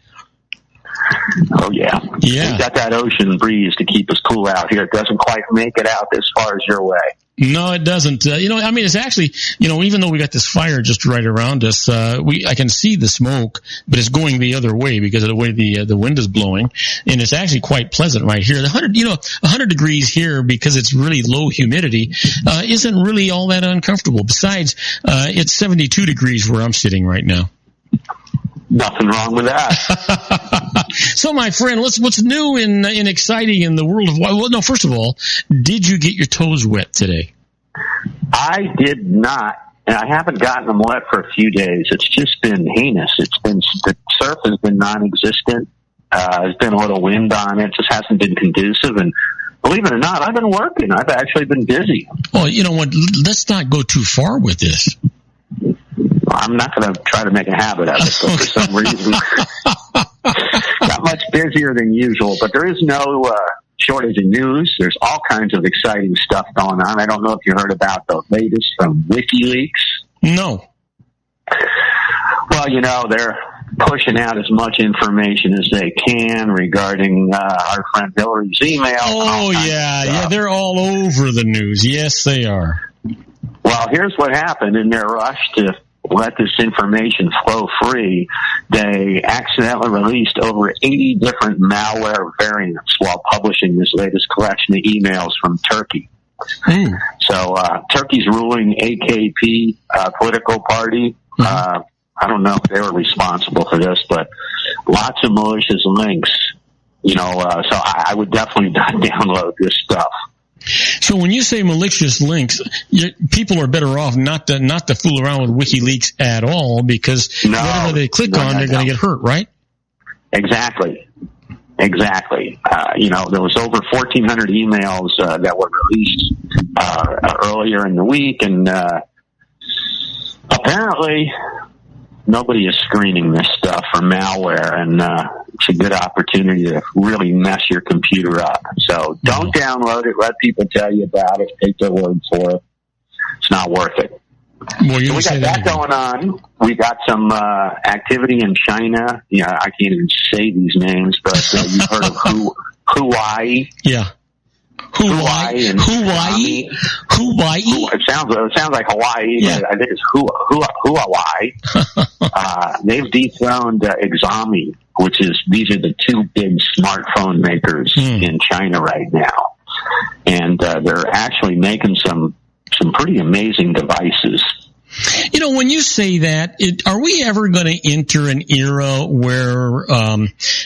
Oh, yeah. Yeah. We've got that ocean breeze to keep us cool out here. It doesn't quite make it out as far as your way. No, it doesn't. It's actually, even though we got this fire just right around us, I can see the smoke, but it's going the other way because of the way the wind is blowing. And it's actually quite pleasant right here. 100 degrees here because it's really low humidity, isn't really all that uncomfortable. Besides, it's 72 degrees where I'm sitting right now. Nothing wrong with that. So, my friend, what's new and exciting in the world of? Well, no. First of all, did you get your toes wet today? I did not, and I haven't gotten them wet for a few days. It's just been heinous. The surf has been non-existent. There's been a little wind on it. Just hasn't been conducive. And believe it or not, I've been working. I've actually been busy. Well, you know what? Let's not go too far with this. I'm not going to try to make a habit of it, but for some reason, got much busier than usual. But there is no shortage of news. There's all kinds of exciting stuff going on. I don't know if you heard about the latest from WikiLeaks. No. Well, they're pushing out as much information as they can regarding our friend Hillary's email. Oh, yeah, they're all over the news. Yes, they are. Well, here's what happened in their rush to let this information flow free. They accidentally released over 80 different malware variants while publishing this latest collection of emails from Turkey. So Turkey's ruling AKP political party, I don't know if they were responsible for this, but lots of malicious links, so I would definitely not download this stuff. So when you say malicious links, people are better off not to fool around with WikiLeaks at all because whatever they click on, they're going to get hurt, right? Exactly. There was over 1,400 emails that were released earlier in the week, and apparently nobody is screening this stuff for malware, and it's a good opportunity to really mess your computer up. So don't download it. Let people tell you about it. Take their word for it. It's not worth it. Well, so we got that going on. We got some activity in China. I can't even say these names, but you've heard of Hawaii. Yeah. Hawaii. It sounds like Hawaii. Yeah. But I think it's Hawaii. They've dethroned Xiaomi, these are the two big smartphone makers in China right now, and they're actually making some pretty amazing devices. When you say that, are we ever going to enter an era where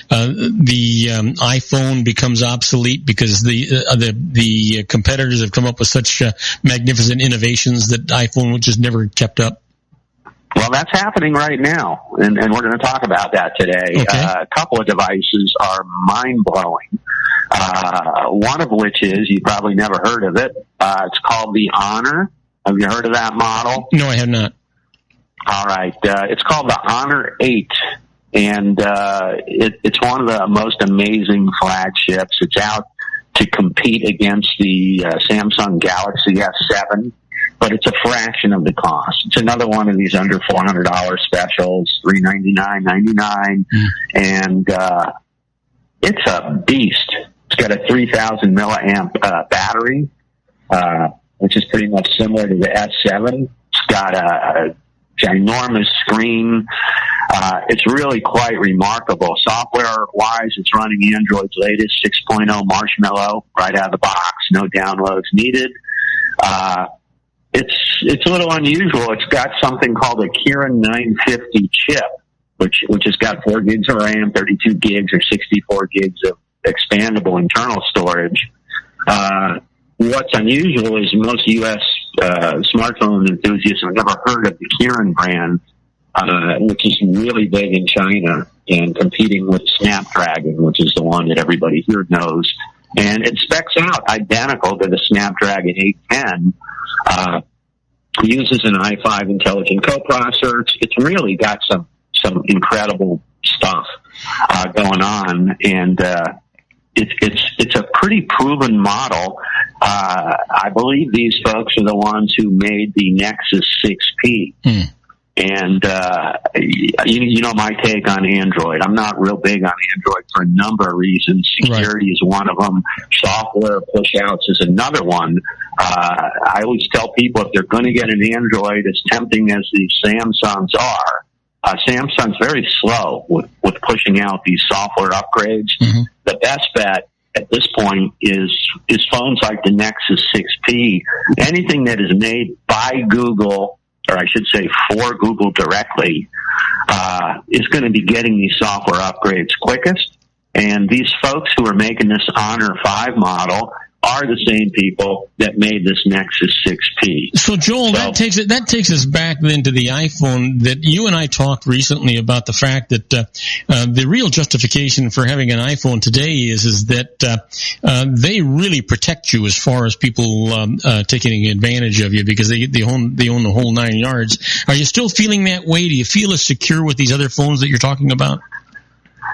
the iPhone becomes obsolete because the competitors have come up with such magnificent innovations that iPhone just never kept up? Well, that's happening right now, and we're going to talk about that today. Okay. A couple of devices are mind-blowing, one of which is, you probably never heard of it, it's called the Honor. Have you heard of that model? No, I have not. All right. It's called the Honor 8, and it's one of the most amazing flagships. It's out to compete against the Samsung Galaxy S7, but it's a fraction of the cost. It's another one of these under $400 specials, $399.99, and it's a beast. It's got a 3,000 milliamp battery, which is pretty much similar to the S7. It's got a ginormous screen. It's really quite remarkable. Software-wise, it's running Android's latest 6.0 Marshmallow right out of the box. No downloads needed. It's a little unusual. It's got something called a Kirin 950 chip, which has got 4 gigs of RAM, 32 gigs or 64 gigs of expandable internal storage. What's unusual is most U.S. Smartphone enthusiasts have never heard of the Kirin brand, which is really big in China and competing with Snapdragon, which is the one that everybody here knows. And it specs out identical to the Snapdragon 810. Uses an i5 intelligent coprocessor. It's really got some incredible stuff going on, and it's a pretty proven model. I believe these folks are the ones who made the Nexus 6P. And you know my take on Android. I'm not real big on Android for a number of reasons. Security is one of them. Software push-outs is another one. I always tell people if they're going to get an Android, as tempting as these Samsungs are, Samsung's very slow with pushing out these software upgrades. Mm-hmm. The best bet at this point is phones like the Nexus 6P. Anything that is made by Google, or I should say for Google directly, is going to be getting these software upgrades quickest. And these folks who are making this Honor 5 model are the same people that made this Nexus 6P. So, Joel, that takes us back then to the iPhone. That you and I talked recently about the fact that the real justification for having an iPhone today is that they really protect you as far as people taking advantage of you because they own the whole 9 yards. Are you still feeling that way? Do you feel as secure with these other phones that you're talking about?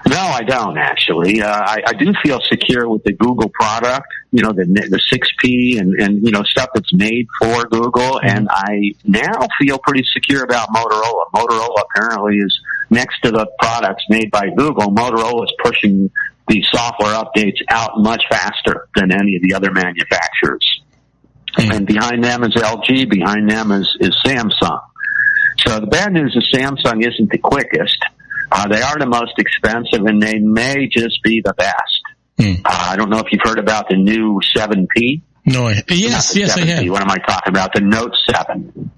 No, I don't actually. I do feel secure with the Google product, the 6P and stuff that's made for Google. And I now feel pretty secure about Motorola. Motorola apparently is next to the products made by Google. Motorola is pushing these software updates out much faster than any of the other manufacturers. And behind them is LG. Behind them is Samsung. So the bad news is Samsung isn't the quickest. They are the most expensive, and they may just be the best. I don't know if you've heard about the new 7P. No, yes, I have. What am I talking about? The Note 7.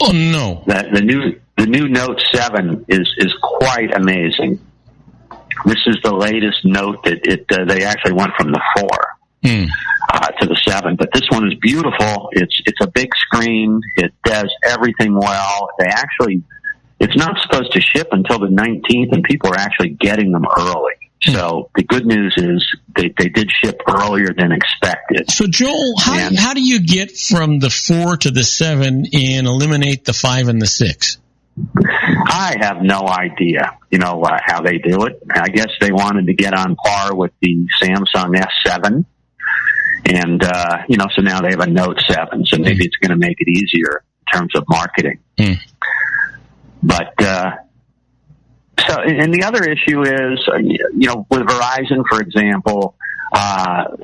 Oh no, the new Note 7 is quite amazing. This is the latest Note that they actually went from the 4 to the 7, but this one is beautiful. It's a big screen. It does everything well. It's not supposed to ship until the 19th, and people are actually getting them early. So the good news is they did ship earlier than expected. So, Joel, how do you get from the 4 to the 7 and eliminate the 5 and the 6? I have no idea, how they do it. I guess they wanted to get on par with the Samsung S7. And, so now they have a Note 7. So maybe it's going to make it easier in terms of marketing. But, and the other issue is, with Verizon, for example,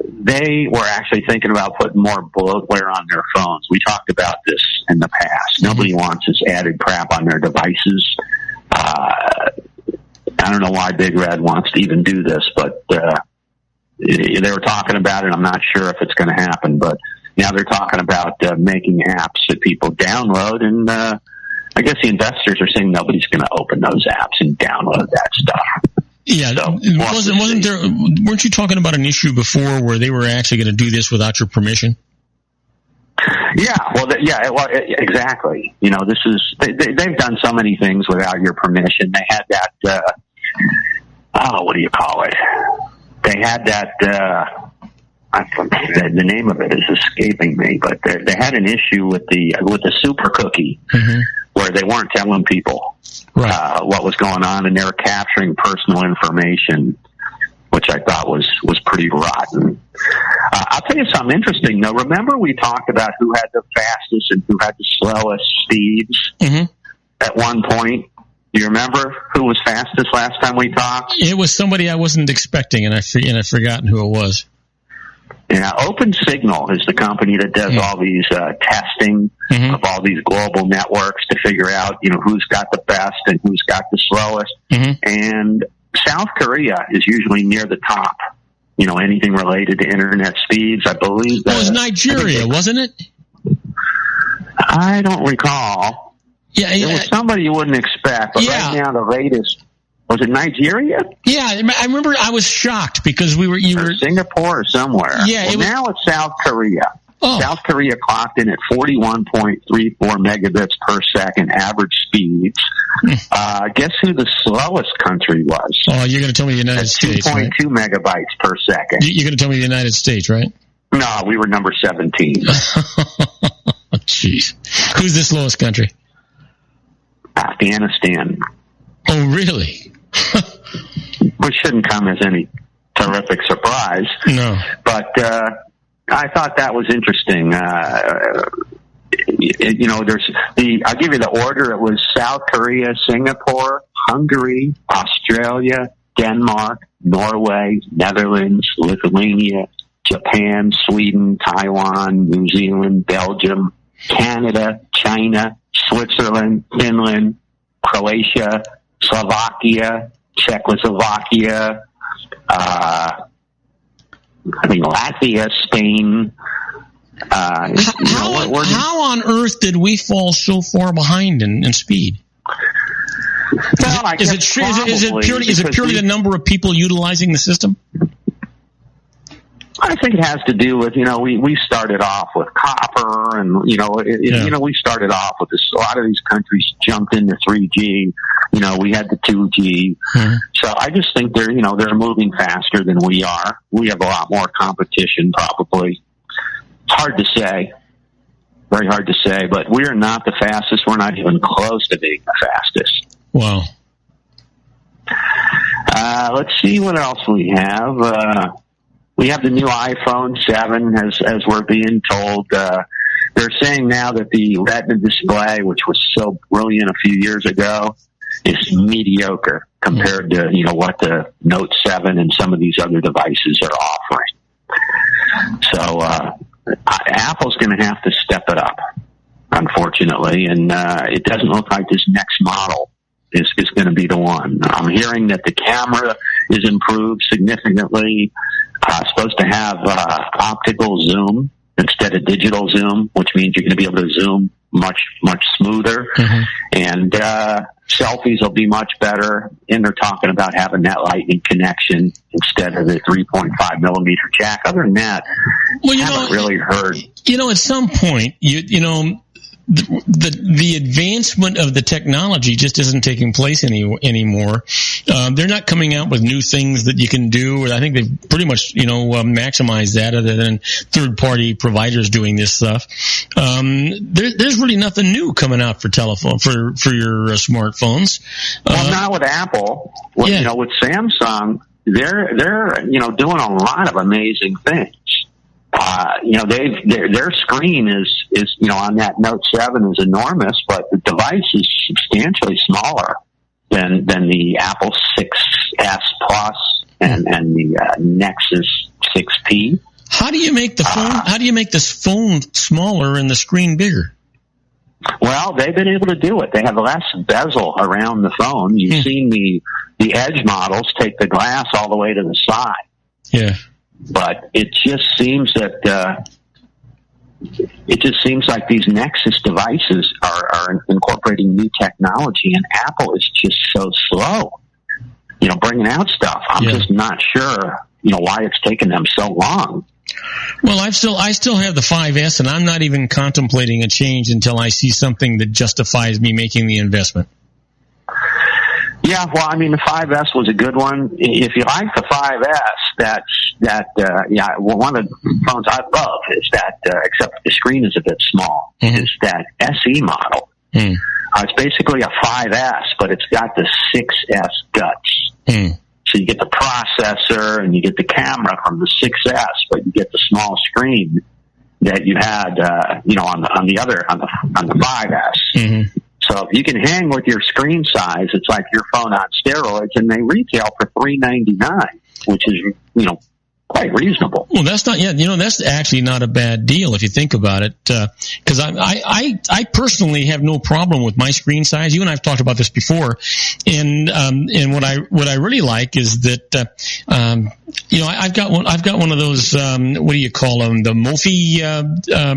they were actually thinking about putting more bloatware on their phones. We talked about this in the past. Nobody wants this added crap on their devices. I don't know why Big Red wants to even do this, but, they were talking about it. I'm not sure if it's going to happen, but now they're talking about, making apps that people download, and, I guess the investors are saying nobody's going to open those apps and download that stuff. Yeah, so, wasn't there? Weren't you talking about an issue before where they were actually going to do this without your permission? Yeah, exactly. This is they've done so many things without your permission. They had that. What do you call it? They had that. The name of it is escaping me, but they had an issue with the super cookie. Mm-hmm. Where they weren't telling people what was going on, and they were capturing personal information, which I thought was pretty rotten. I'll tell you something interesting, though. Remember we talked about who had the fastest and who had the slowest speeds at one point? You remember who was fastest last time we talked? It was somebody I wasn't expecting, and I've forgotten who it was. Yeah, OpenSignal is the company that does all these testing of all these global networks to figure out, who's got the best and who's got the slowest. And South Korea is usually near the top. Anything related to internet speeds, I believe. It was Nigeria, wasn't it? I don't recall. Yeah, it was somebody you wouldn't expect. But right now, the latest. Was it Nigeria? Yeah, I remember I was shocked because you were Singapore or somewhere. Yeah, now it's South Korea. Oh. South Korea clocked in at 41.34 megabits per second average speeds. Guess who the slowest country was? Oh, you're going to tell me the United States, 2.2 megabytes per second. You're going to tell me the United States, right? No, we were number 17. Jeez. Who's the slowest country? Afghanistan. Oh, really? Which shouldn't come as any terrific surprise. No. But I thought that was interesting. I'll give you the order. It was South Korea, Singapore, Hungary, Australia, Denmark, Norway, Netherlands, Lithuania, Japan, Sweden, Taiwan, New Zealand, Belgium, Canada, China, Switzerland, Finland, Croatia, Slovakia, Czechoslovakia, Latvia, Spain. How on earth did we fall so far behind in speed? Well, is it purely the number of people utilizing the system? I think it has to do with, we started off with copper and, we started off with this. A lot of these countries jumped into 3G. We had the 2G. So I just think they're moving faster than we are. We have a lot more competition, probably. It's hard to say. Very hard to say, but we're not the fastest. We're not even close to being the fastest. Wow. Let's see what else we have. We have the new iPhone 7, as we're being told. They're saying now that the Retina display, which was so brilliant a few years ago, is mediocre compared to, what the Note 7 and some of these other devices are offering. So Apple's going to have to step it up, unfortunately, and it doesn't look like this next model is going to be the one. I'm hearing that the camera is improved significantly. Supposed to have optical zoom instead of digital zoom, which means you're going to be able to zoom much, much smoother. And selfies will be much better. And they're talking about having that lightning connection instead of the 3.5 millimeter jack. Other than that, I haven't really heard. At some point, the advancement of the technology just isn't taking place anymore. They're not coming out with new things that you can do. I think they've pretty much, maximized that other than third-party providers doing this stuff. There's really nothing new coming out for telephone, for your smartphones. Well, not with Apple. With Samsung, they're doing a lot of amazing things. Their screen is on that Note 7 is enormous, but the device is substantially smaller than the Apple 6S Plus and the Nexus 6P. How do you make the phone? How do you make this phone smaller and the screen bigger? Well, they've been able to do it. They have less bezel around the phone. You've seen the Edge models take the glass all the way to the side. Yeah. But it just seems that like these Nexus devices are incorporating new technology, and Apple is just so slow, bringing out stuff. I'm just not sure, why it's taken them so long. Well, I still have the 5S, and I'm not even contemplating a change until I see something that justifies me making the investment. Yeah, well, the 5S was a good one. If you like the 5S, one of the phones I love is that, except the screen is a bit small, is that SE model. It's basically a 5S, but it's got the 6S guts. So you get the processor and you get the camera from the 6S, but you get the small screen that you had, on the 5S. So if you can hang with your screen size, it's like your phone on steroids, and they retail for $399, which is, quite reasonable. Well, that's not, that's actually not a bad deal if you think about it. Cause I personally have no problem with my screen size. You and I have talked about this before. And what I really like is that, I've got one of those, what do you call them? The Mophie,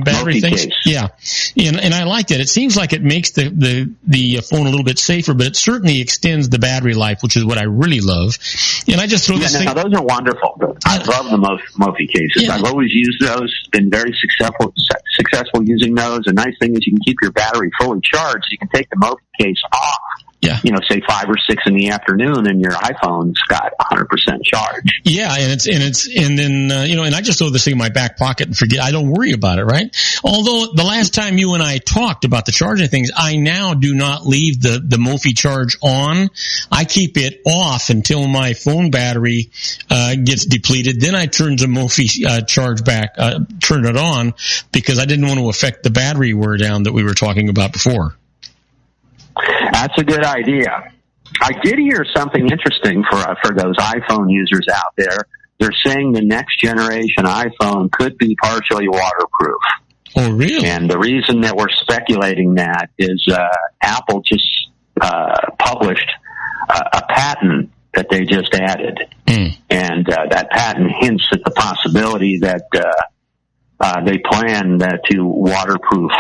battery things. Case. Yeah. And I like that. It seems like it makes the phone a little bit safer, but it certainly extends the battery life, which is what I really love. And I just throw this thing. Now, those are wonderful. I love the Mophie cases. Yeah. I've always used those, been very successful using those. The nice thing is you can keep your battery fully charged. You can take the Mophie case off. Yeah. Say 5 or 6 in the afternoon, and your iPhone's got 100% charge. Yeah, and then I just throw this thing in my back pocket and forget. I don't worry about it, right? Although the last time you and I talked about the charging things, I now do not leave the Mophie charge on. I keep it off until my phone battery gets depleted. Then I turn the Mophie charge back, turn it on, because I didn't want to affect the battery wear down that we were talking about before. That's a good idea. I did hear something interesting for those iPhone users out there. They're saying the next generation iPhone could be partially waterproof. Oh, really? And the reason that we're speculating that is Apple just published a patent that they just added. And that patent hints at the possibility that they plan to waterproof,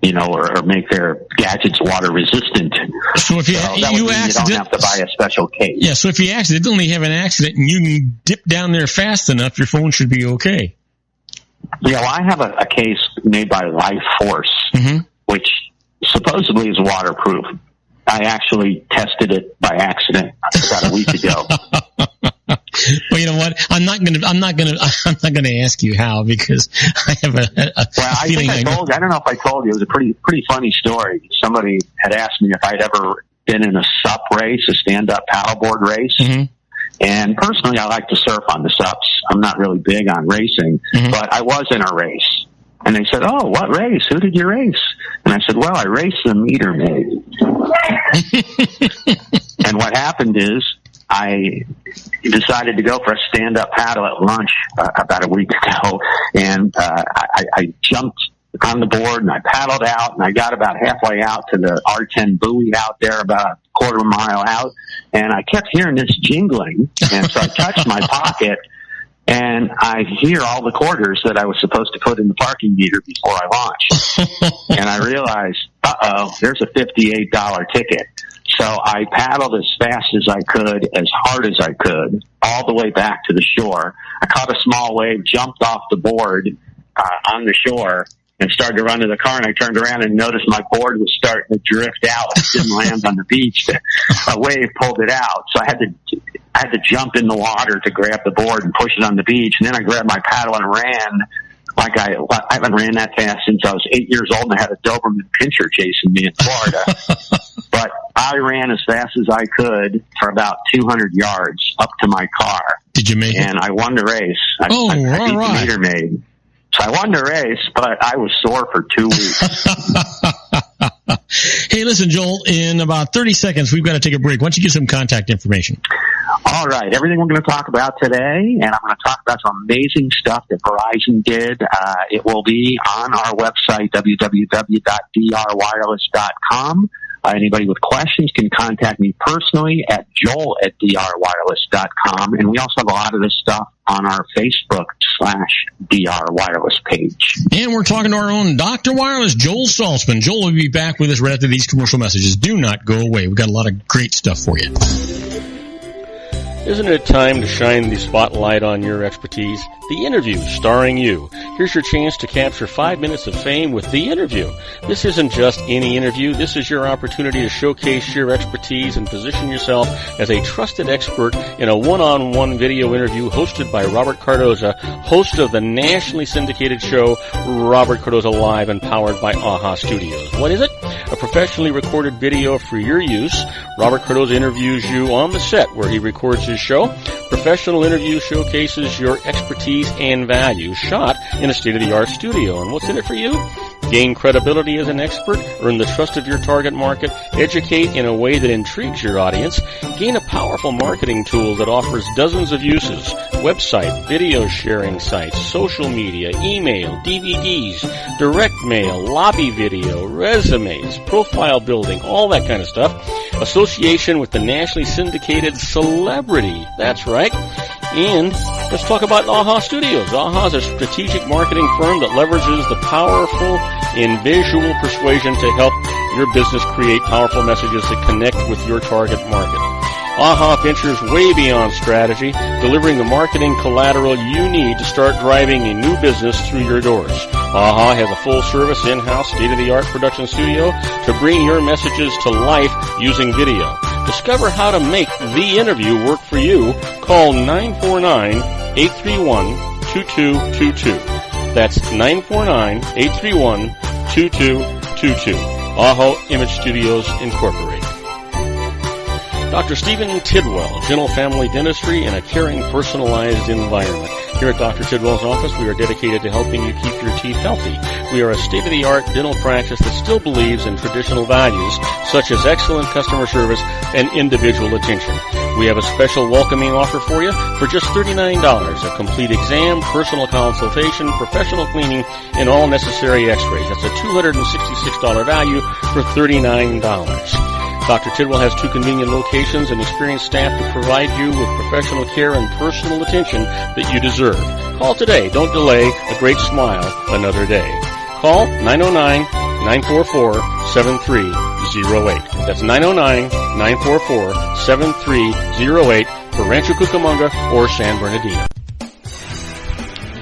or make their gadgets water resistant. So if you don't have to buy a special case. Yeah, so if you accidentally have an accident and you can dip down there fast enough, your phone should be okay. Yeah, well, I have a case made by Life Force, which supposedly is waterproof. I actually tested it by accident about a week ago. Well, you know what? I'm not gonna ask you how, because I have a feeling. I don't know if I told you. It was a pretty funny story. Somebody had asked me if I'd ever been in a SUP race, a stand-up paddleboard race. And personally, I like to surf on the SUPs. I'm not really big on racing, but I was in a race. And they said, "Oh, what race? Who did you race?" And I said, "Well, I raced the Meter Maid." And what happened is, I decided to go for a stand-up paddle at lunch about a week ago, and I jumped on the board and I paddled out, and I got about halfway out to the R10 buoy out there, about a quarter of a mile out, and I kept hearing this jingling, and so I touched my pocket, and I hear all the quarters that I was supposed to put in the parking meter before I launched. And I realized, there's a $58 ticket. So I paddled as fast as I could, as hard as I could, all the way back to the shore. I caught a small wave, jumped off the board on the shore, and started to run to the car, and I turned around and noticed my board was starting to drift out. It didn't land on the beach. A wave pulled it out. So I had to jump in the water to grab the board and push it on the beach, and then I grabbed my paddle and ran. Like I haven't ran that fast since I was 8 years old, and I had a Doberman Pinscher chasing me in Florida. But I ran as fast as I could for about 200 yards up to my car. Did you make it? And I won the race. I beat the Meter Maid. So I won the race, but I was sore for 2 weeks. Hey, listen, Joel, in about 30 seconds, we've got to take a break. Why don't you give some contact information? All right. Everything we're going to talk about today, and I'm going to talk about some amazing stuff that Verizon did. It will be on our website, www.drwireless.com. Anybody with questions can contact me personally at joel@drwireless.com. And we also have a lot of this stuff on our Facebook/DR Wireless page. And we're talking to our own Dr. Wireless, Joel Saltzman. Joel will be back with us right after these commercial messages. Do not go away. We've got a lot of great stuff for you. Isn't it time to shine the spotlight on your expertise? The Interview, starring you. Here's your chance to capture 5 minutes of fame with The Interview. This isn't just any interview. This is your opportunity to showcase your expertise and position yourself as a trusted expert in a one-on-one video interview hosted by Robert Cardoza, host of the nationally syndicated show Robert Cardoza Live and powered by AHA Studios. What is it? A professionally recorded video for your use. Robert Cardoza interviews you on the set where he records his show. Professional interview showcases your expertise and value, shot in a state-of-the-art studio. And what's in it for you? Gain credibility as an expert, earn the trust of your target market, educate in a way that intrigues your audience, gain a powerful marketing tool that offers dozens of uses, website, video sharing sites, social media, email, DVDs, direct mail, lobby video, resumes, profile building, all that kind of stuff. Association with the nationally syndicated celebrity. That's right. And let's talk about AHA Studios. AHA is a strategic marketing firm that leverages the powerful and visual persuasion to help your business create powerful messages that connect with your target market. AHA ventures way beyond strategy, delivering the marketing collateral you need to start driving a new business through your doors. AHA has a full-service, in-house, state-of-the-art production studio to bring your messages to life using video. Discover how to make the interview work for you. Call 949-831-2222. That's 949-831-2222. AHA Image Studios Incorporated. Dr. Stephen Tidwell, Gentle Family Dentistry in a caring, personalized environment. Here at Dr. Tidwell's office, we are dedicated to helping you keep your teeth healthy. We are a state-of-the-art dental practice that still believes in traditional values, such as excellent customer service and individual attention. We have a special welcoming offer for you for just $39, a complete exam, personal consultation, professional cleaning, and all necessary x-rays. That's a $266 value for $39. Dr. Tidwell has 2 convenient locations and experienced staff to provide you with professional care and personal attention that you deserve. Call today. Don't delay. A great smile another day. Call 909-944-7308. That's 909-944-7308 for Rancho Cucamonga or San Bernardino.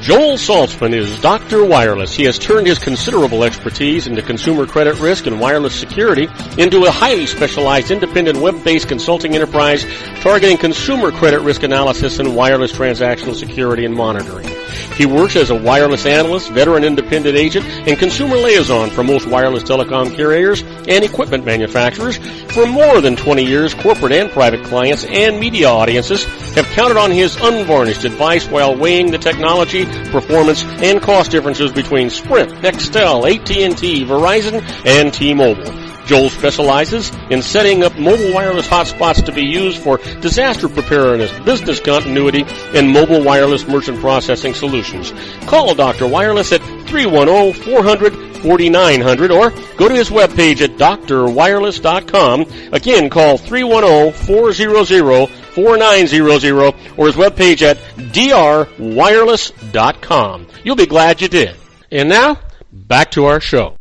Joel Saltzman is Dr. Wireless. He has turned his considerable expertise into consumer credit risk and wireless security into a highly specialized independent web-based consulting enterprise targeting consumer credit risk analysis and wireless transactional security and monitoring. He works as a wireless analyst, veteran independent agent, and consumer liaison for most wireless telecom carriers and equipment manufacturers. For more than 20 years, corporate and private clients and media audiences have counted on his unvarnished advice while weighing the technology, performance, and cost differences between Sprint, Nextel, AT&T, Verizon, and T-Mobile. Joel specializes in setting up mobile wireless hotspots to be used for disaster preparedness, business continuity, and mobile wireless merchant processing solutions. Call Dr. Wireless at 310-400-4900 or go to his webpage at drwireless.com. Again, call 310-400-4900 or his webpage at drwireless.com. You'll be glad you did. And now, back to our show.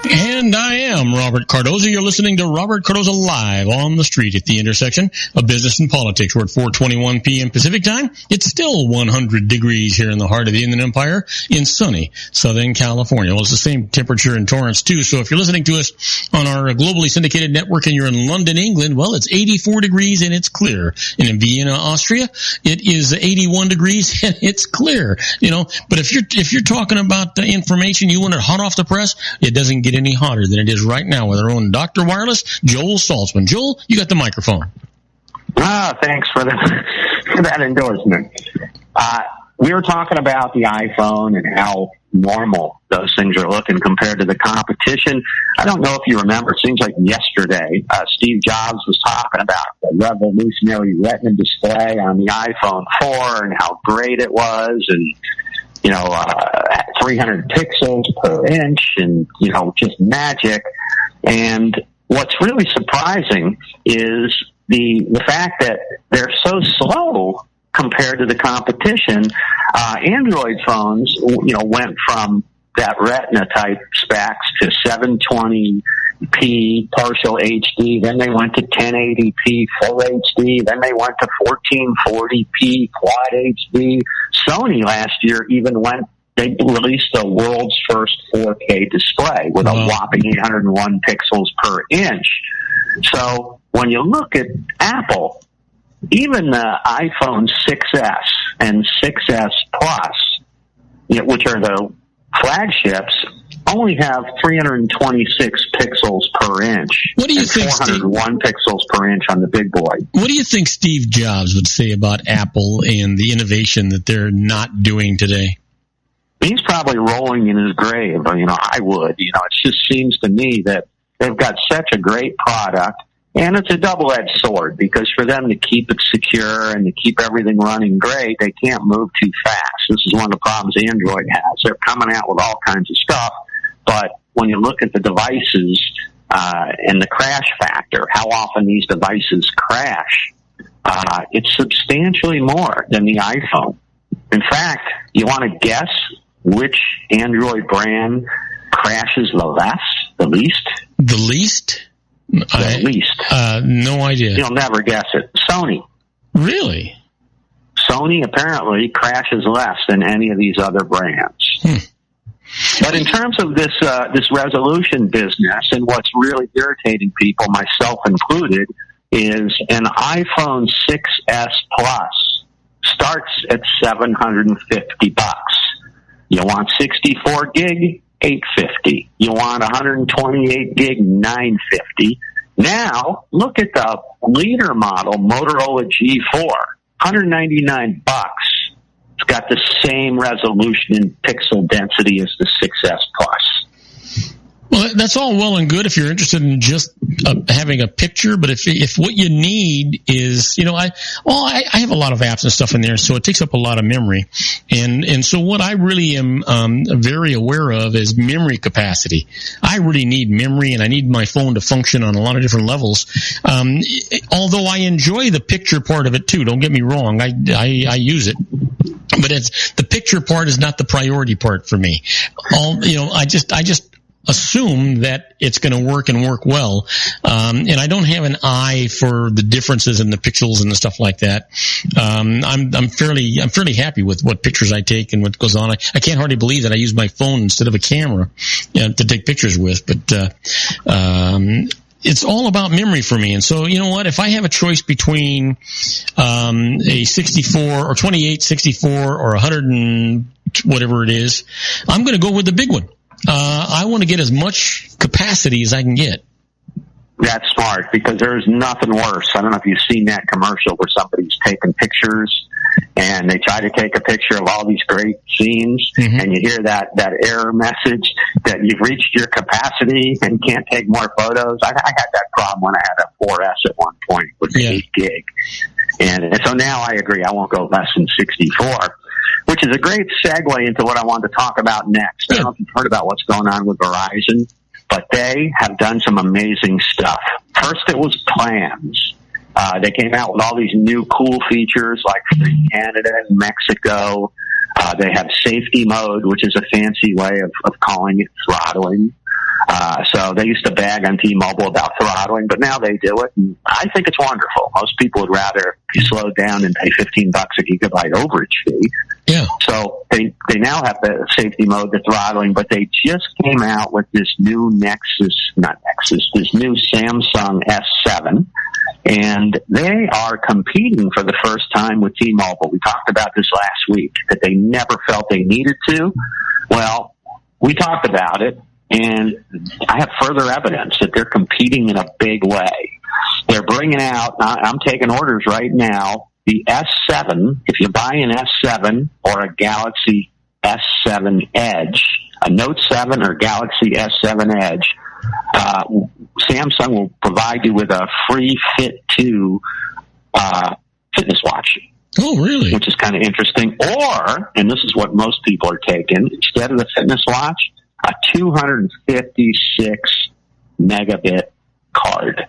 And I am Robert Cardoza. You're listening to Robert Cardoza Live on the Street at the intersection of business and politics. We're at 4:21 p.m. Pacific time. It's still 100 degrees here in the heart of the Inland Empire in sunny Southern California. Well, it's the same temperature in Torrance, too. So if you're listening to us on our globally syndicated network and you're in London, England, well, it's 84 degrees and it's clear. And in Vienna, Austria, it is 81 degrees and it's clear. You know, but if you're talking about the information you want it hot off the press, it doesn't get any hotter than it is right now with our own Dr. Wireless, Joel Saltzman. Joel, you got the microphone. Thanks for that endorsement. We were talking about the iPhone and how normal those things are looking compared to the competition. I don't know if you remember, it seems like yesterday, Steve Jobs was talking about the revolutionary Retina display on the iPhone 4 and how great it was, and 300 pixels per inch, and, just magic. And what's really surprising is the fact that they're so slow compared to the competition. Android phones, went from that Retina type specs to 720p partial HD. Then they went to 1080p full HD. Then they went to 1440p quad HD. Sony last year even they released the world's first 4K display with a whopping 801 pixels per inch. So when you look at Apple, even the iPhone 6S and 6S Plus, which are the flagships, only have 326 pixels per inch. What do you think, 401 pixels per inch on the big boy. What do you think Steve Jobs would say about Apple and the innovation that they're not doing today? He's probably rolling in his grave. I would. It just seems to me that they've got such a great product, and it's a double-edged sword, because for them to keep it secure and to keep everything running great, they can't move too fast. This is one of the problems Android has. They're coming out with all kinds of stuff, but when you look at the devices and the crash factor, how often these devices crash, it's substantially more than the iPhone. In fact, you want to guess which Android brand crashes the least? The least? The least. No idea. You'll never guess it. Sony. Really? Sony apparently crashes less than any of these other brands. But in terms of this resolution business, and what's really irritating people, myself included, is an iPhone 6S Plus starts at $750. You want 64 gig, $850. You want 128 gig, $950. Now, look at the leader model, Motorola G4, $199. It's got the same resolution and pixel density as the 6S Plus. Well, that's all well and good if you're interested in just having a picture, but if what you need is, I have a lot of apps and stuff in there, so it takes up a lot of memory, and so what I really am very aware of is memory capacity. I really need memory, and I need my phone to function on a lot of different levels. Although I enjoy the picture part of it too. Don't get me wrong, I use it. But the picture part is not the priority part for me. I just assume that it's going to work and work well. And I don't have an eye for the differences in the pixels and the stuff like that. I'm fairly happy with what pictures I take and what goes on. I can't hardly believe that I use my phone instead of a camera to take pictures with, but, it's all about memory for me. And so, you know what? If I have a choice between a 64 or 28, 64 or 100 and whatever it is, I'm going to go with the big one. I want to get as much capacity as I can get. That's smart, because there's nothing worse. I don't know if you've seen that commercial where somebody's taking pictures and they try to take a picture of all these great scenes, and you hear that error message that you've reached your capacity and can't take more photos. I had that problem when I had a 4S at one point with 8 gig. And so now I agree. I won't go less than 64. Which is a great segue into what I wanted to talk about next. I don't know if you've heard about what's going on with Verizon, but they have done some amazing stuff. First, it was plans. They came out with all these new cool features like free Canada and Mexico. They have safety mode, which is a fancy way of calling it throttling. So they used to bag on T-Mobile about throttling, but now they do it, and I think it's wonderful. Most people would rather be slowed down and pay $15 a gigabyte overage fee. Yeah. So they now have the safety mode, the throttling, but they just came out with this new this new Samsung S7, and they are competing for the first time with T-Mobile. We talked about this last week, that they never felt they needed to. Well, we talked about it, and I have further evidence that they're competing in a big way. They're bringing out, I'm taking orders right now, the S7. If you buy an S7 or a Galaxy S7 Edge, a Note 7 or Galaxy S7 Edge, Samsung will provide you with a free Fit 2 fitness watch. Oh, really? Which is kind of interesting. Or, and this is what most people are taking, instead of the fitness watch, a 256 megabit card.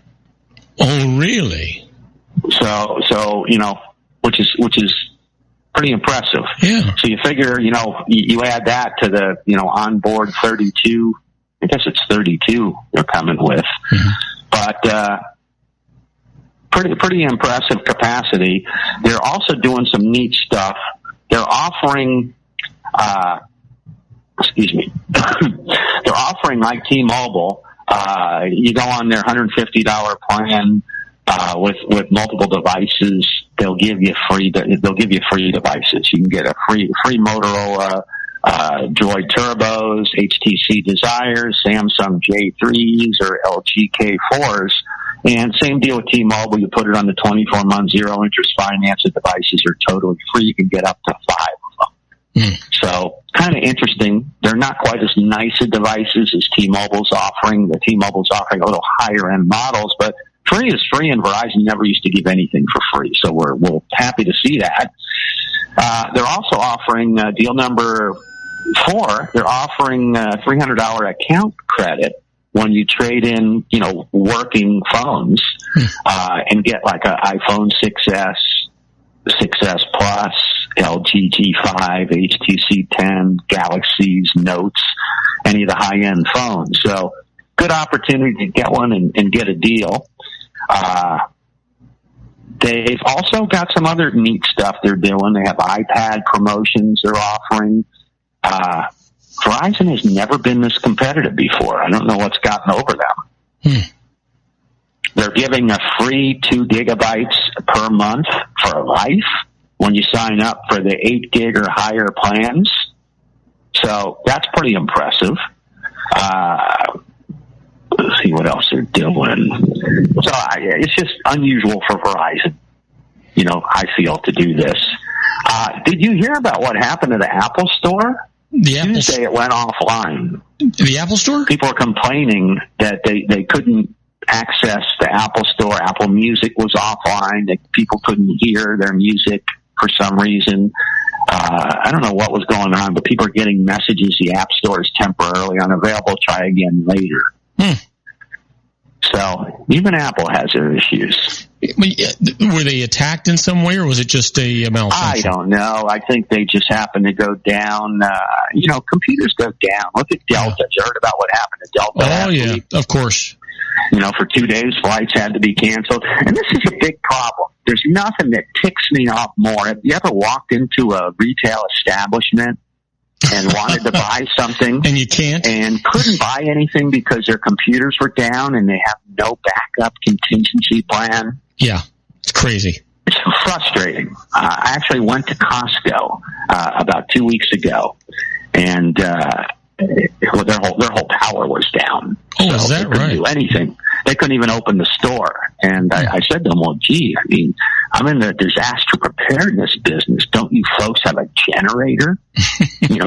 Oh, really? So which is pretty impressive. Yeah. So you figure, you add that to the, onboard 32. I guess it's 32 they're coming with, but pretty impressive capacity. They're also doing some neat stuff. They're offering, they're offering like T-Mobile. You go on their $150 plan with multiple devices. They'll give you free devices. You can get a free Motorola Droid Turbos, HTC Desires, Samsung J3s, or LG K4s. And same deal with T-Mobile. You put it on the 24-month zero-interest finance. The devices are totally free. You can get up to 5 of them. So kind of interesting. They're not quite as nice a devices as T-Mobile's offering. The T-Mobile's offering a little higher-end models, but free is free, and Verizon never used to give anything for free. So we're happy to see that. They're also offering deal number 4. They're offering $300 account credit when you trade in, working phones, and get like an iPhone 6S, 6S Plus, LG G5, HTC 10, Galaxies, Notes, any of the high-end phones. So good opportunity to get one and get a deal. They've also got some other neat stuff they're doing. They have iPad promotions they're offering. Verizon has never been this competitive before. I don't know what's gotten over them. They're giving a free 2 gigabytes per month for life when you sign up for the 8 gig or higher plans. So that's pretty impressive. Let's see what else they're doing. So it's just unusual for Verizon, I feel, to do this. Did you hear about what happened to the Apple Store? Tuesday it went offline. The Apple Store? People are complaining that they couldn't access the Apple Store. Apple Music was offline. That people couldn't hear their music for some reason. I don't know what was going on, but people are getting messages the App Store is temporarily unavailable. Try again later. So even Apple has their issues. Were they attacked in some way, or was it just a malfunction? I don't know. I think they just happened to go down. Computers go down. Look at Delta. You heard about what happened to Delta? Oh, yeah, of course. For 2 days, flights had to be canceled. And this is a big problem. There's nothing that ticks me off more. Have you ever walked into a retail establishment and wanted to buy something and you can't, and couldn't buy anything because their computers were down and they have no backup contingency plan? Yeah, it's crazy. It's frustrating. I actually went to Costco about 2 weeks ago, and their whole power was down. Oh, so is that they couldn't do anything. They couldn't even open the store. And I said to them, well, gee, I'm in the disaster preparedness business. Don't you folks have a generator?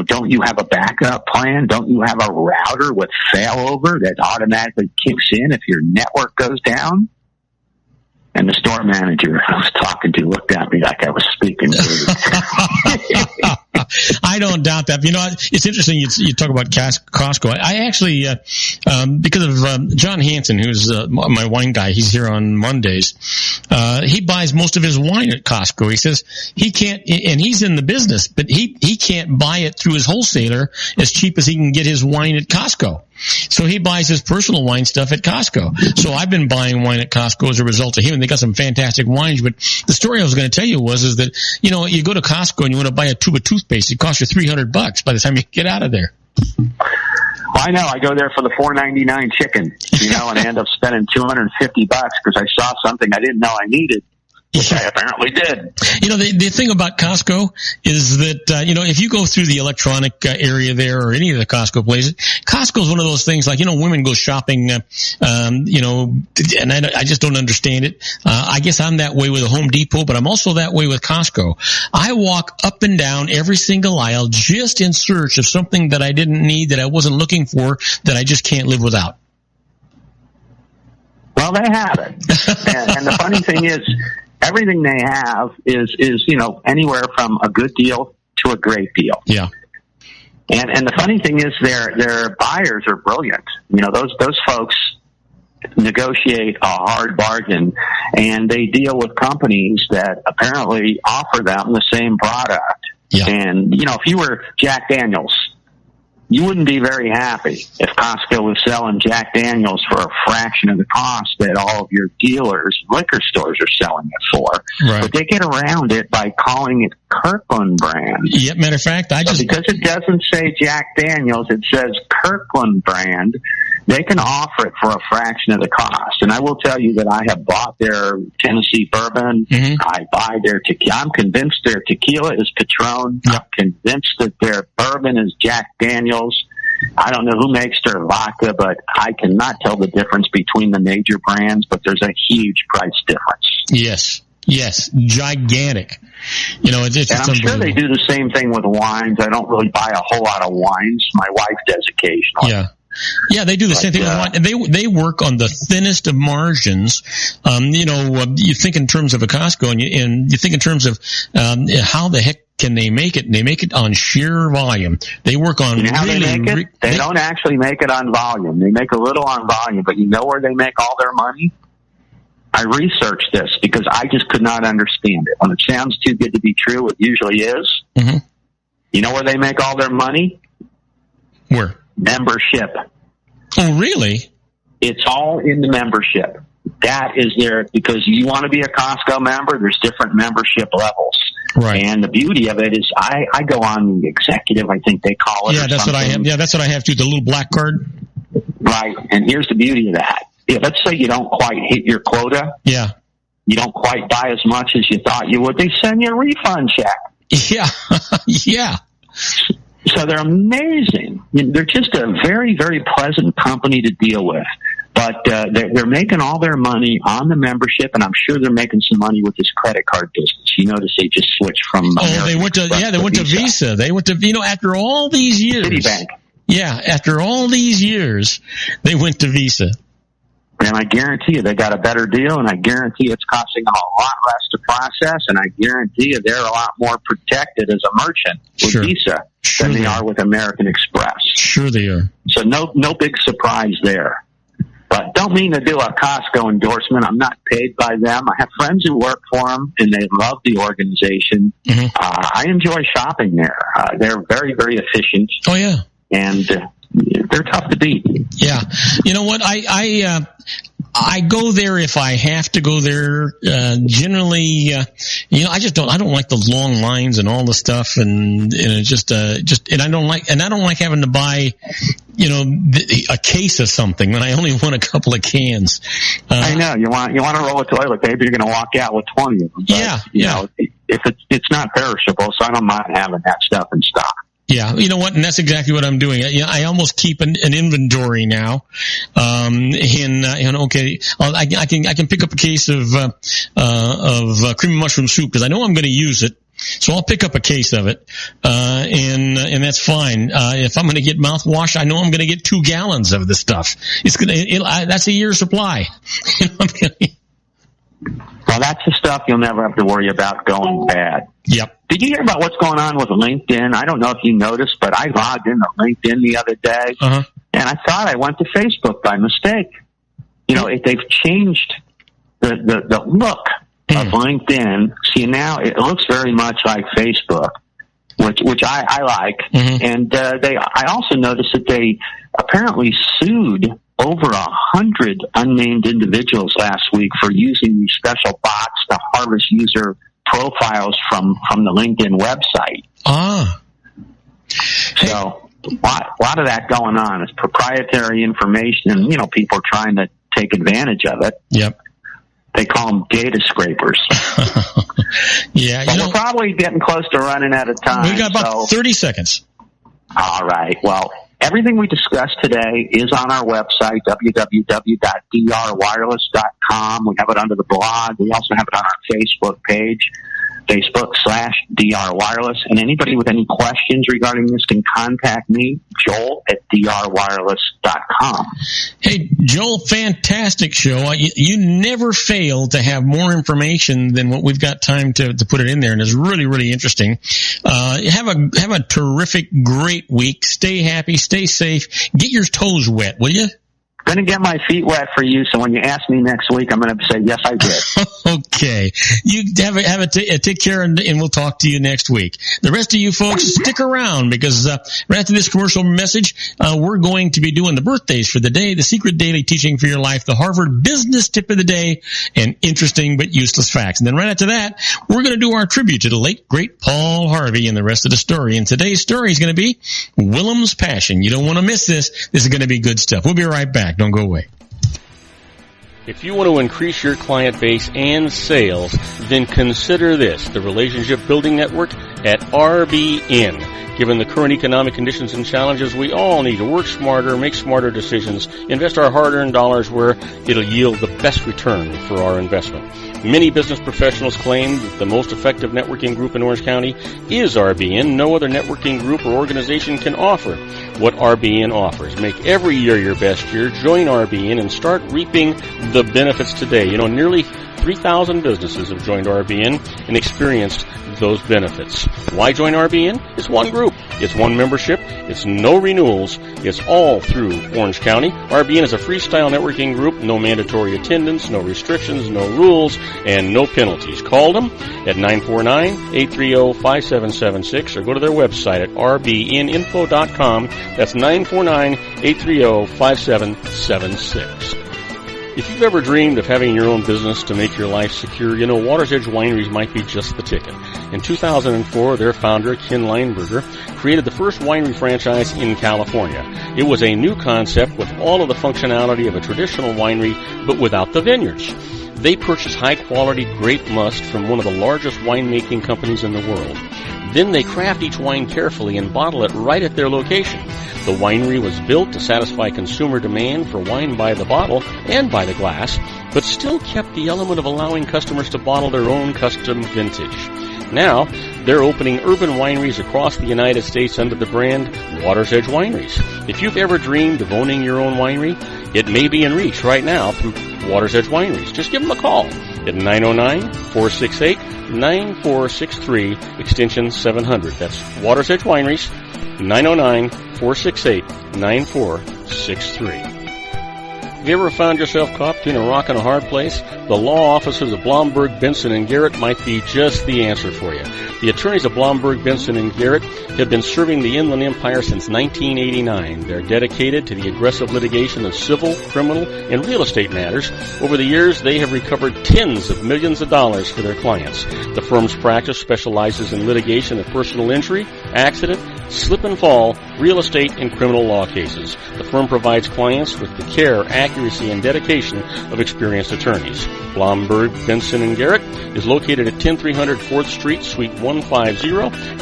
Don't you have a backup plan? Don't you have a router with failover that automatically kicks in if your network goes down? And the store manager I was talking to looked at me like I was speaking to I don't doubt that. It's interesting you talk about Costco. I actually, because of John Hansen, who's my wine guy, he's here on Mondays. He buys most of his wine at Costco. He says he can't, and he's in the business, but he can't buy it through his wholesaler as cheap as he can get his wine at Costco. So he buys his personal wine stuff at Costco. So I've been buying wine at Costco as a result of him, and they got some fantastic wines. But the story I was going to tell you was that, you go to Costco and you want to buy a tube of toothpaste. It costs you $300 by the time you get out of there. Well, I know. I go there for the $4.99 chicken, and I end up spending $250 because I saw something I didn't know I needed. Which I apparently did. The thing about Costco is that, if you go through the electronic area there or any of the Costco places, Costco is one of those things like, women go shopping, and I just don't understand it. I guess I'm that way with a Home Depot, but I'm also that way with Costco. I walk up and down every single aisle just in search of something that I didn't need, that I wasn't looking for, that I just can't live without. Well, they have it. and the funny thing is, everything they have is anywhere from a good deal to a great deal. Yeah. And the funny thing is their buyers are brilliant. Those folks negotiate a hard bargain, and they deal with companies that apparently offer them the same product. Yeah. And if you were Jack Daniels You wouldn't be very happy if Costco was selling Jack Daniels for a fraction of the cost that all of your dealers, liquor stores are selling it for. Right. But they get around it by calling it Kirkland brand. Yeah, matter of fact, because it doesn't say Jack Daniels, it says Kirkland brand. They can offer it for a fraction of the cost. And I will tell you that I have bought their Tennessee bourbon. Mm-hmm. I buy their tequila. I'm convinced their tequila is Patron. Yep. I'm convinced that their bourbon is Jack Daniels. I don't know who makes their vodka, but I cannot tell the difference between the major brands, but there's a huge price difference. Yes, gigantic. You know, it's and I'm sure they do the same thing with wines. I don't really buy a whole lot of wines. My wife does occasionally. Yeah, they do the same thing. They work on the thinnest of margins. You think in terms of a Costco, and you think in terms of how the heck can they make it? And they make it on sheer volume. They work on how they make it? They don't actually make it on volume. They make a little on volume, but you know where they make all their money? I researched this because I just could not understand it. When it sounds too good to be true, it usually is. Mm-hmm. You know where they make all their money? Where? Membership. Oh, really? It's all in the membership. That is there because you want to be a Costco member. There's different membership levels. Right. And the beauty of it is I go on the executive, I think they call it. Yeah, that's what I have. Yeah, that's what I have too, the little black card. Right. And here's the beauty of that. Let's say you don't quite hit your quota. Yeah. You don't quite buy as much as you thought you would. They send you a refund check. Yeah. Yeah. So they're amazing. They're just a very, very pleasant company to deal with. But they're making all their money on the membership, and I'm sure they're making some money with this credit card business. You notice they just switched from they went to Visa. They went to after all these years. Citibank. Yeah, after all these years, they went to Visa. And I guarantee you they got a better deal, and I guarantee it's costing them a lot less to process, and I guarantee you they're a lot more protected as a merchant with Visa than they are with American Express. Sure they are. So no big surprise there. But don't mean to do a Costco endorsement. I'm not paid by them. I have friends who work for them, and they love the organization. Mm-hmm. I enjoy shopping there. They're very, very efficient. Oh, yeah. And they're tough to beat. Yeah. You know what? I go there if I have to go there. Generally, I don't like the long lines and all the stuff, and I don't like having to buy, a case of something when I only want a couple of cans. I know you want to roll of toilet paper, you're going to walk out with 20 of them. But, if it's not perishable, so I don't mind having that stuff in stock. Yeah, you know what, and that's exactly what I'm doing. I almost keep an inventory now. I can pick up a case of creamy mushroom soup because I know I'm going to use it. So I'll pick up a case of it, and that's fine. If I'm going to get mouthwash, I know I'm going to get 2 gallons of the stuff. That's a year's supply. Well, that's the stuff you'll never have to worry about going bad. Yep. Did you hear about what's going on with LinkedIn? I don't know if you noticed, but I logged into LinkedIn the other day, and I thought I went to Facebook by mistake. They've changed the look of LinkedIn. See, now it looks very much like Facebook, which I like. Mm-hmm. And I also noticed that they apparently sued over 100 unnamed individuals last week for using these special bots to harvest user profiles from the LinkedIn website. So a lot of that going on. It's proprietary information, and people are trying to take advantage of it. Yep. They call them data scrapers. Yeah, but we're probably getting close to running out of time. We got about 30 seconds. All right. Well, everything we discussed today is on our website, www.drwireless.com. We have it under the blog. We also have it on our Facebook page, Facebook/DR Wireless. And anybody with any questions regarding this can contact me, Joel, at drwireless.com. Hey, Joel, fantastic show. You never fail to have more information than what we've got time to put it in there, and it's really, really interesting. Have a terrific, great week. Stay happy, stay safe. Get your toes wet, will you? going to get my feet wet for you, so when you ask me next week, I'm going to say, yes, I did. Okay. You have a take care, and we'll talk to you next week. The rest of you folks, stick around, because right after this commercial message, we're going to be doing the birthdays for the day, the secret daily teaching for your life, the Harvard business tip of the day, and interesting but useless facts. And then right after that, we're going to do our tribute to the late, great Paul Harvey and the rest of the story. And today's story is going to be Willem's Passion. You don't want to miss this. This is going to be good stuff. We'll be right back. Don't go away. If you want to increase your client base and sales, then consider this, the Relationship Building Network at RBN. Given the current economic conditions and challenges, we all need to work smarter, make smarter decisions, invest our hard-earned dollars where it'll yield the best return for our investment. Many business professionals claim that the most effective networking group in Orange County is RBN. No other networking group or organization can offer what RBN offers. Make every year your best year. Join RBN and start reaping the benefits today. Nearly 3,000 businesses have joined RBN and experienced those benefits. Why join RBN? It's one group. It's one membership. It's no renewals. It's all through Orange County. RBN is a freestyle networking group. No mandatory attendance, no restrictions, no rules, and no penalties. Call them at 949-830-5776 or go to their website at rbninfo.com. That's 949-830-5776. If you've ever dreamed of having your own business to make your life secure, Water's Edge Wineries might be just the ticket. In 2004, their founder, Ken Lineberger, created the first winery franchise in California. It was a new concept with all of the functionality of a traditional winery, but without the vineyards. They purchased high-quality grape must from one of the largest winemaking companies in the world. Then they craft each wine carefully and bottle it right at their location. The winery was built to satisfy consumer demand for wine by the bottle and by the glass, but still kept the element of allowing customers to bottle their own custom vintage. Now, they're opening urban wineries across the United States under the brand Water's Edge Wineries. If you've ever dreamed of owning your own winery, it may be in reach right now through Water's Edge Wineries. Just give them a call at 909-468-9463, extension 700. That's Water's Edge Wineries, 909-468-9463. Have you ever found yourself caught between a rock and a hard place? The law offices of Blomberg, Benson, and Garrett might be just the answer for you. The attorneys of Blomberg, Benson, and Garrett have been serving the Inland Empire since 1989. They're dedicated to the aggressive litigation of civil, criminal, and real estate matters. Over the years, they have recovered tens of millions of dollars for their clients. The firm's practice specializes in litigation of personal injury, accident, slip and fall, real estate, and criminal law cases. The firm provides clients with the care, accuracy, and dedication of experienced attorneys. Blomberg, Benson, and Garrett is located at 10300 4th Street, Suite 150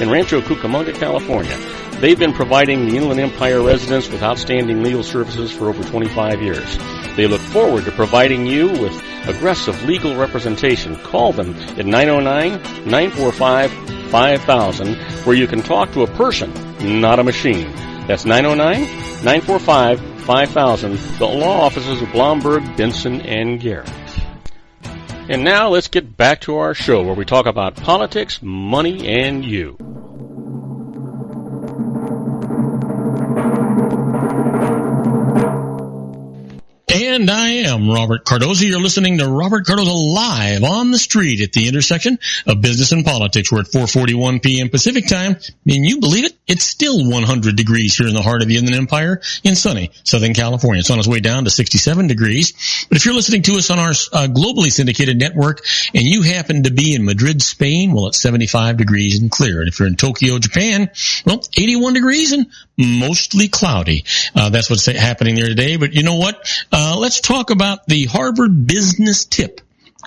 in Rancho Cucamonga, California. They've been providing the Inland Empire residents with outstanding legal services for over 25 years. They look forward to providing you with aggressive legal representation. Call them at 909-945-5000, where you can talk to a person, not a machine. That's 909-945-5000, the law offices of Blomberg, Benson, and Garrett. And now let's get back to our show where we talk about politics, money, and you. And I am Robert Cardoza. You're listening to Robert Cardoza live on the street at the intersection of business and politics. We're at 4:41 p.m. Pacific time. And you believe it? It's still 100 degrees here in the heart of the Inland Empire in sunny Southern California. It's on its way down to 67 degrees. But if you're listening to us on our globally syndicated network and you happen to be in Madrid, Spain, well, it's 75 degrees and clear. And if you're in Tokyo, Japan, well, 81 degrees and mostly cloudy. That's what's happening there today. But you know what? Let's talk about the Harvard business tip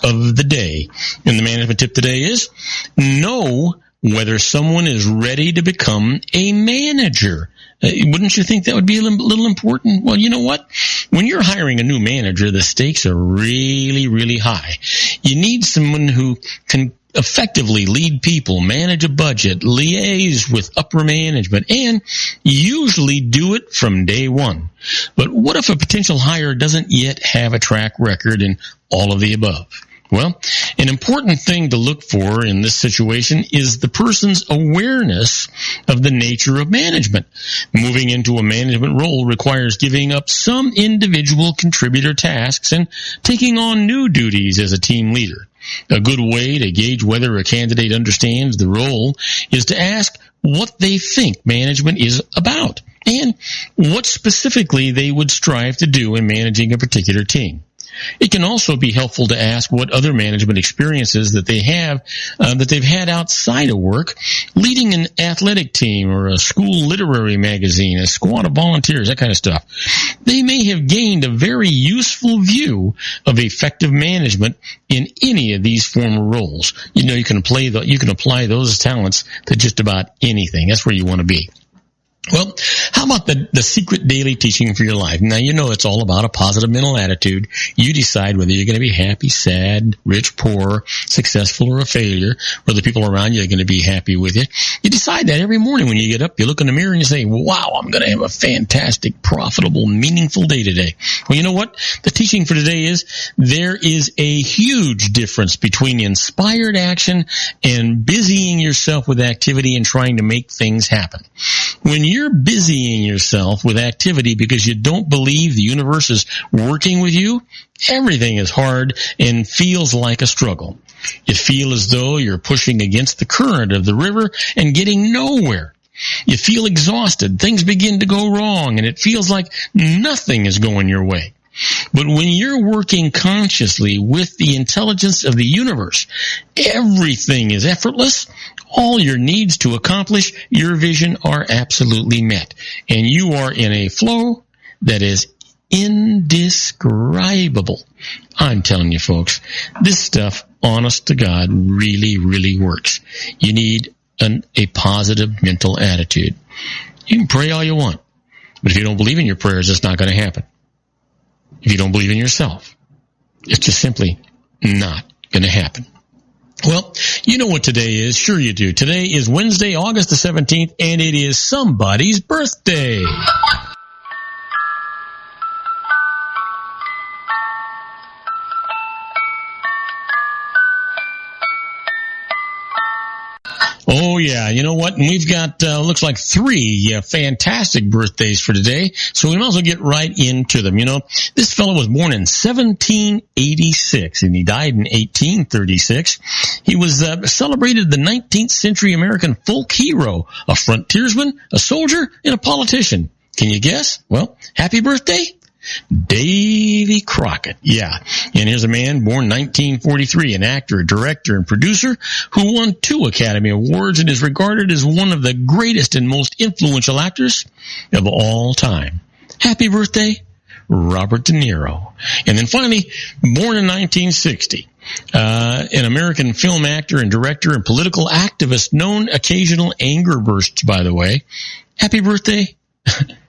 of the day. And the management tip today is know whether someone is ready to become a manager. Wouldn't you think that would be a little important? Well, you know what? When you're hiring a new manager, the stakes are really, really high. You need someone who can effectively lead people, manage a budget, liaise with upper management, and usually do it from day one. But what if a potential hire doesn't yet have a track record in all of the above? Well, an important thing to look for in this situation is the person's awareness of the nature of management. Moving into a management role requires giving up some individual contributor tasks and taking on new duties as a team leader. A good way to gauge whether a candidate understands the role is to ask what they think management is about and what specifically they would strive to do in managing a particular team. It can also be helpful to ask what other management experiences that they have, that they've had outside of work, leading an athletic team or a school literary magazine, a squad of volunteers, that kind of stuff. They may have gained a very useful view of effective management in any of these former roles. You know, you can apply those talents to just about anything. That's where you want to be. Well, how about the secret daily teaching for your life? Now, you know it's all about a positive mental attitude. You decide whether you're going to be happy, sad, rich, poor, successful, or a failure, whether people around you are going to be happy with you. You decide that every morning when you get up, you look in the mirror and you say, wow, I'm going to have a fantastic, profitable, meaningful day today. Well, you know what? The teaching for today is there is a huge difference between inspired action and busying yourself with activity and trying to make things happen. When you're busying yourself with activity because you don't believe the universe is working with you, everything is hard and feels like a struggle. You feel as though you're pushing against the current of the river and getting nowhere. You feel exhausted. Things begin to go wrong, and it feels like nothing is going your way. But when you're working consciously with the intelligence of the universe, everything is effortless. All your needs to accomplish your vision are absolutely met. And you are in a flow that is indescribable. I'm telling you, folks, this stuff, honest to God, really, really works. You need a positive mental attitude. You can pray all you want, but if you don't believe in your prayers, it's not going to happen. If you don't believe in yourself, it's just simply not going to happen. Well, you know what today is. Sure you do. Today is Wednesday, August the 17th, and it is somebody's birthday. Oh, yeah. You know what? And we've got, looks like 3 fantastic birthdays for today. So we might as well get right into them. You know, this fellow was born in 1786 and he died in 1836. He was celebrated the 19th century American folk hero, a frontiersman, a soldier, and a politician. Can you guess? Well, happy birthday, Davy Crockett. Yeah. And here's a man born 1943, an actor, director, and producer who won 2 Academy Awards and is regarded as one of the greatest and most influential actors of all time. Happy birthday, Robert De Niro. And then finally, born in 1960, an American film actor and director and political activist known occasional anger bursts, by the way. Happy birthday,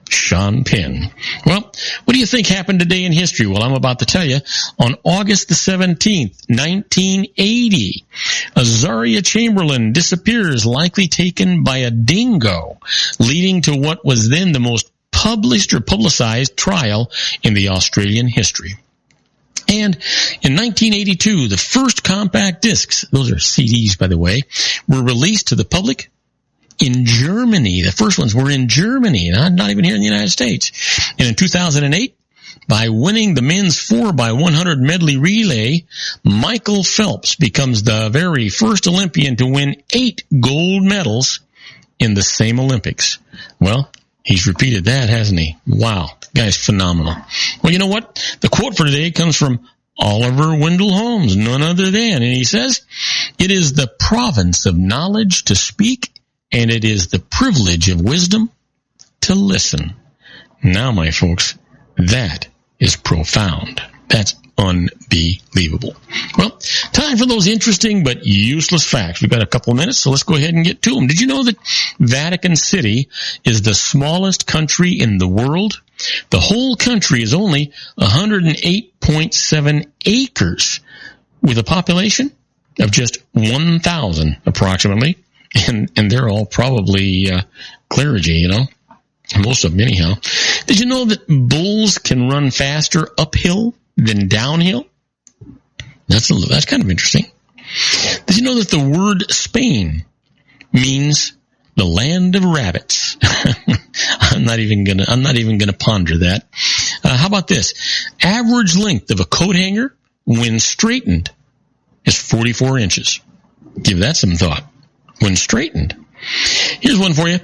Sean Penn. Well, what do you think happened today in history? Well, I'm about to tell you. On August the 17th, 1980, Azaria Chamberlain disappears, likely taken by a dingo, leading to what was then the most published or publicized trial in the Australian history. And in 1982, the first compact discs, those are CDs, by the way, were released to the public in Germany. The first ones were in Germany, not even here in the United States. And in 2008, by winning the men's 4x100 medley relay, Michael Phelps becomes the very first Olympian to win 8 gold medals in the same Olympics. Well, he's repeated that, hasn't he? Wow, the guy's phenomenal. Well, you know what? The quote for today comes from Oliver Wendell Holmes, none other than, and he says, "It is the province of knowledge to speak, and it is the privilege of wisdom to listen." Now, my folks, that is profound. That's unbelievable. Well, time for those interesting but useless facts. We've got a couple of minutes, so let's go ahead and get to them. Did you know that Vatican City is the smallest country in the world? The whole country is only 108.7 acres, with a population of just 1,000 approximately. And they're all probably clergy, you know, most of them anyhow. Did you know that bulls can run faster uphill than downhill? That's kind of interesting. Did you know that the word Spain means the land of rabbits? I'm not even gonna ponder that. How about this? Average length of a coat hanger when straightened is 44 inches. Give that some thought. When straightened. Here's one for you.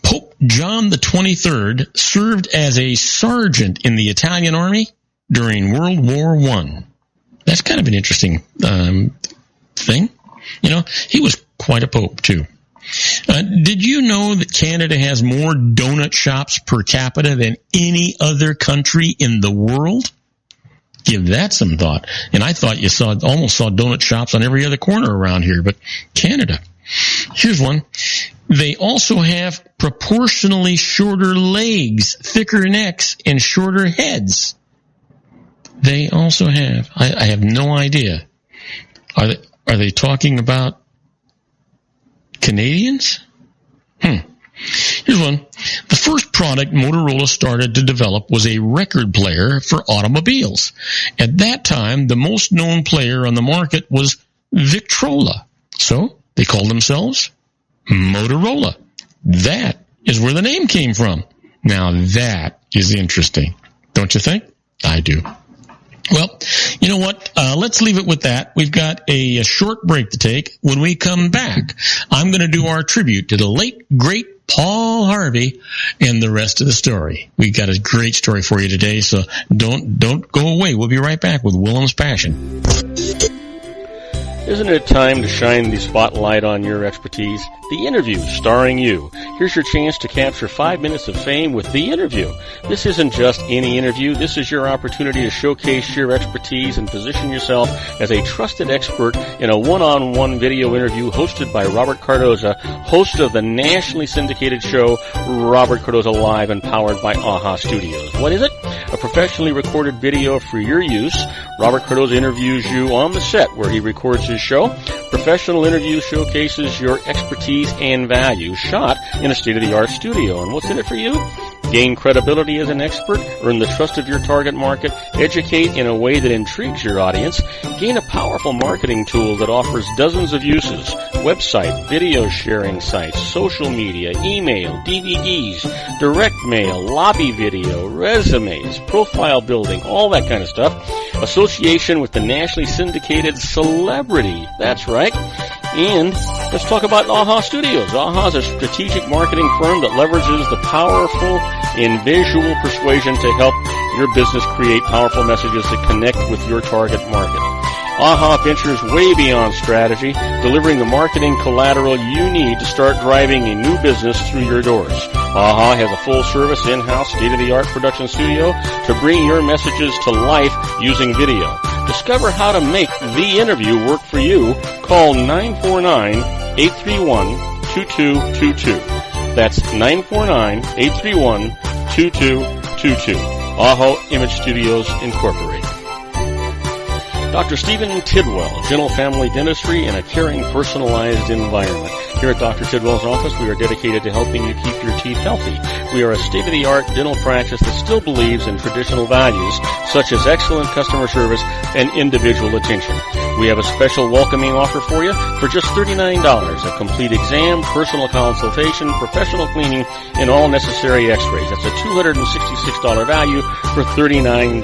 Pope John the 23rd served as a sergeant in the Italian army during World War I. That's kind of an interesting thing. You know, he was quite a pope, too. Did you know that Canada has more donut shops per capita than any other country in the world? Give that some thought. And I thought you almost saw donut shops on every other corner around here, but Canada. Here's one. They also have proportionally shorter legs, thicker necks, and shorter heads. They also have. I have no idea. Are they talking about Canadians? Here's one. The first product Motorola started to develop was a record player for automobiles. At that time, the most known player on the market was Victrola. So they called themselves Motorola. That is where the name came from. Now that is interesting. Don't you think? I do. Well, you know what? Let's leave it with that. We've got a short break to take. When we come back, I'm going to do our tribute to the late, great Paul Harvey and the rest of the story. We got a great story for you today, so don't go away. We'll be right back with Willem's Passion. Isn't it time to shine the spotlight on your expertise? The Interview, starring you. Here's your chance to capture 5 minutes of fame with The Interview. This isn't just any interview. This is your opportunity to showcase your expertise and position yourself as a trusted expert in a one-on-one video interview hosted by Robert Cardoza, host of the nationally syndicated show Robert Cardoza Live and powered by AHA Studios. What is it? A professionally recorded video for your use. Robert Cardoza interviews you on the set where he records his show. Professional interview showcases your expertise and value, shot in a state-of-the-art studio. And what's in it for you? Gain credibility as an expert, earn the trust of your target market, educate in a way that intrigues your audience, gain a powerful marketing tool that offers dozens of uses, website, video sharing sites, social media, email, DVDs, direct mail, lobby video, resumes, profile building, all that kind of stuff. Association with the nationally syndicated celebrity. That's right. And let's talk about AHA Studios. AHA is a strategic marketing firm that leverages the powerful and visual persuasion to help your business create powerful messages that connect with your target market. AHA ventures way beyond strategy, delivering the marketing collateral you need to start driving a new business through your doors. AHA has a full-service, in-house, state-of-the-art production studio to bring your messages to life using video. Discover how to make The Interview work for you. Call 949-831-2222. That's 949-831-2222. AHA Image Studios Incorporated. Dr. Stephen Tidwell, Gentle Family Dentistry in a caring, personalized environment. Here at Dr. Tidwell's office, we are dedicated to helping you keep your teeth healthy. We are a state-of-the-art dental practice that still believes in traditional values, such as excellent customer service and individual attention. We have a special welcoming offer for you for just $39, a complete exam, personal consultation, professional cleaning, and all necessary x-rays. That's a $266 value for $39.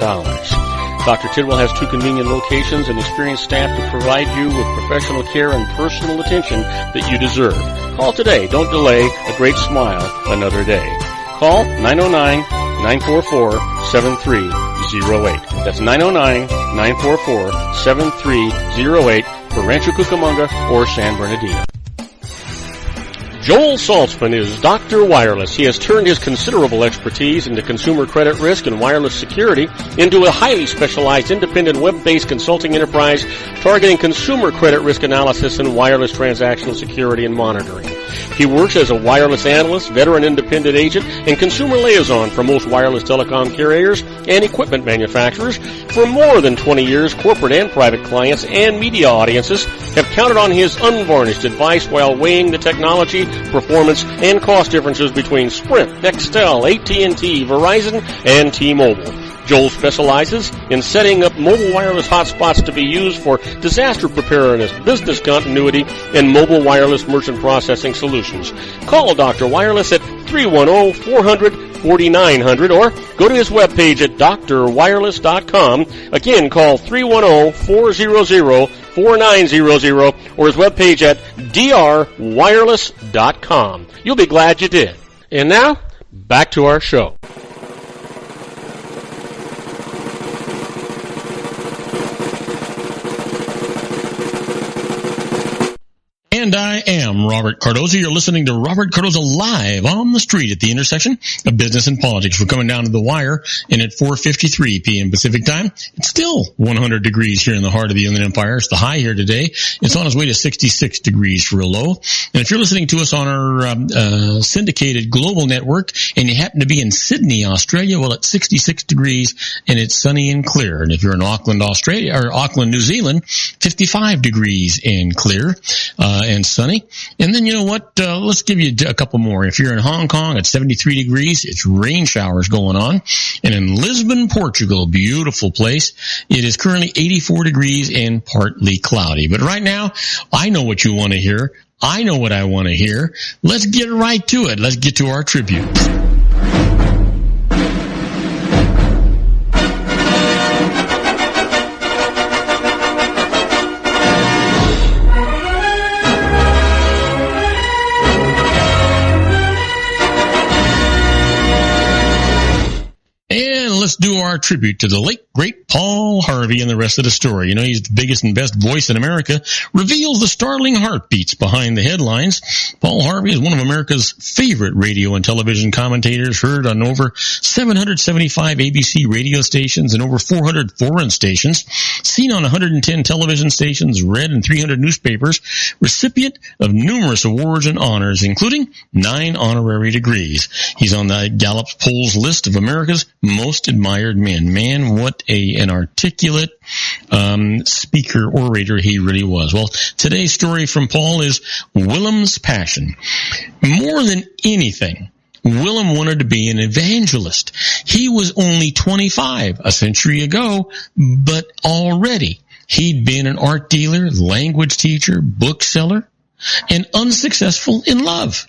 Dr. Tidwell has 2 convenient locations and experienced staff to provide you with professional care and personal attention that you deserve. Call today. Don't delay. A great smile another day. Call 909-944-7308. That's 909-944-7308 for Rancho Cucamonga or San Bernardino. Joel Saltzman is Dr. Wireless. He has turned his considerable expertise into consumer credit risk and wireless security into a highly specialized independent web-based consulting enterprise targeting consumer credit risk analysis and wireless transactional security and monitoring. He works as a wireless analyst, veteran independent agent, and consumer liaison for most wireless telecom carriers and equipment manufacturers. For more than 20 years, corporate and private clients and media audiences have counted on his unvarnished advice while weighing the technology, performance, and cost differences between Sprint, Nextel, AT&T, Verizon, and T-Mobile. Joel specializes in setting up mobile wireless hotspots to be used for disaster preparedness, business continuity, and mobile wireless merchant processing solutions. Call Dr. Wireless at 310-400-4900 or go to his webpage at drwireless.com. Again, call 310-400-4900 or his webpage at drwireless.com. You'll be glad you did. And now, back to our show. And I am Robert Cardoza. You're listening to Robert Cardoza live on the street at the intersection of business and politics. We're coming down to the wire, and at 4:53 p.m. Pacific time, it's still 100 degrees here in the heart of the Inland Empire. It's the high here today. It's on its way to 66 degrees for a low. And if you're listening to us on our syndicated global network, and you happen to be in Sydney, Australia, well, it's 66 degrees, and it's sunny and clear. And if you're in Auckland, Australia, or Auckland, New Zealand, 55 degrees and clear. And sunny. And then, you know what? Let's give you a couple more. If you're in Hong Kong, it's 73 degrees. It's rain showers going on. And in Lisbon, Portugal, beautiful place, it is currently 84 degrees and partly cloudy. But right now, I know what you want to hear. I know what I want to hear. Let's get right to it. Let's get to our tributes. Let's do our tribute to the late, great Paul Harvey and the rest of the story. You know, he's the biggest and best voice in America, reveals the startling heartbeats behind the headlines. Paul Harvey is one of America's favorite radio and television commentators, heard on over 775 ABC radio stations and over 400 foreign stations, seen on 110 television stations, read in 300 newspapers, recipient of numerous awards and honors, including 9 honorary degrees. He's on the Gallup's polls list of America's most admired men. Man, what an articulate speaker, orator he really was. Well, today's story from Paul is Willem's passion. More than anything, Willem wanted to be an evangelist. He was only 25 a century ago, but already he'd been an art dealer, language teacher, bookseller, and unsuccessful in love.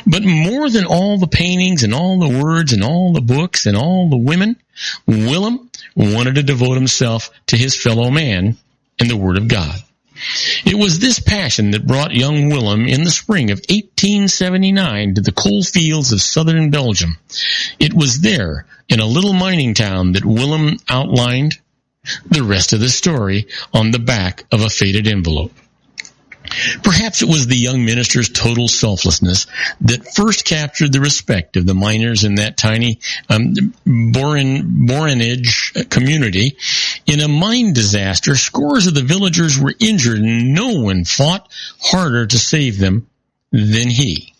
But more than all the paintings and all the words and all the books and all the women, Willem wanted to devote himself to his fellow man and the Word of God. It was this passion that brought young Willem in the spring of 1879 to the coal fields of southern Belgium. It was there, in a little mining town, that Willem outlined the rest of the story on the back of a faded envelope. Perhaps it was the young minister's total selflessness that first captured the respect of the miners in that tiny Borinage community. In a mine disaster, scores of the villagers were injured, and no one fought harder to save them than he.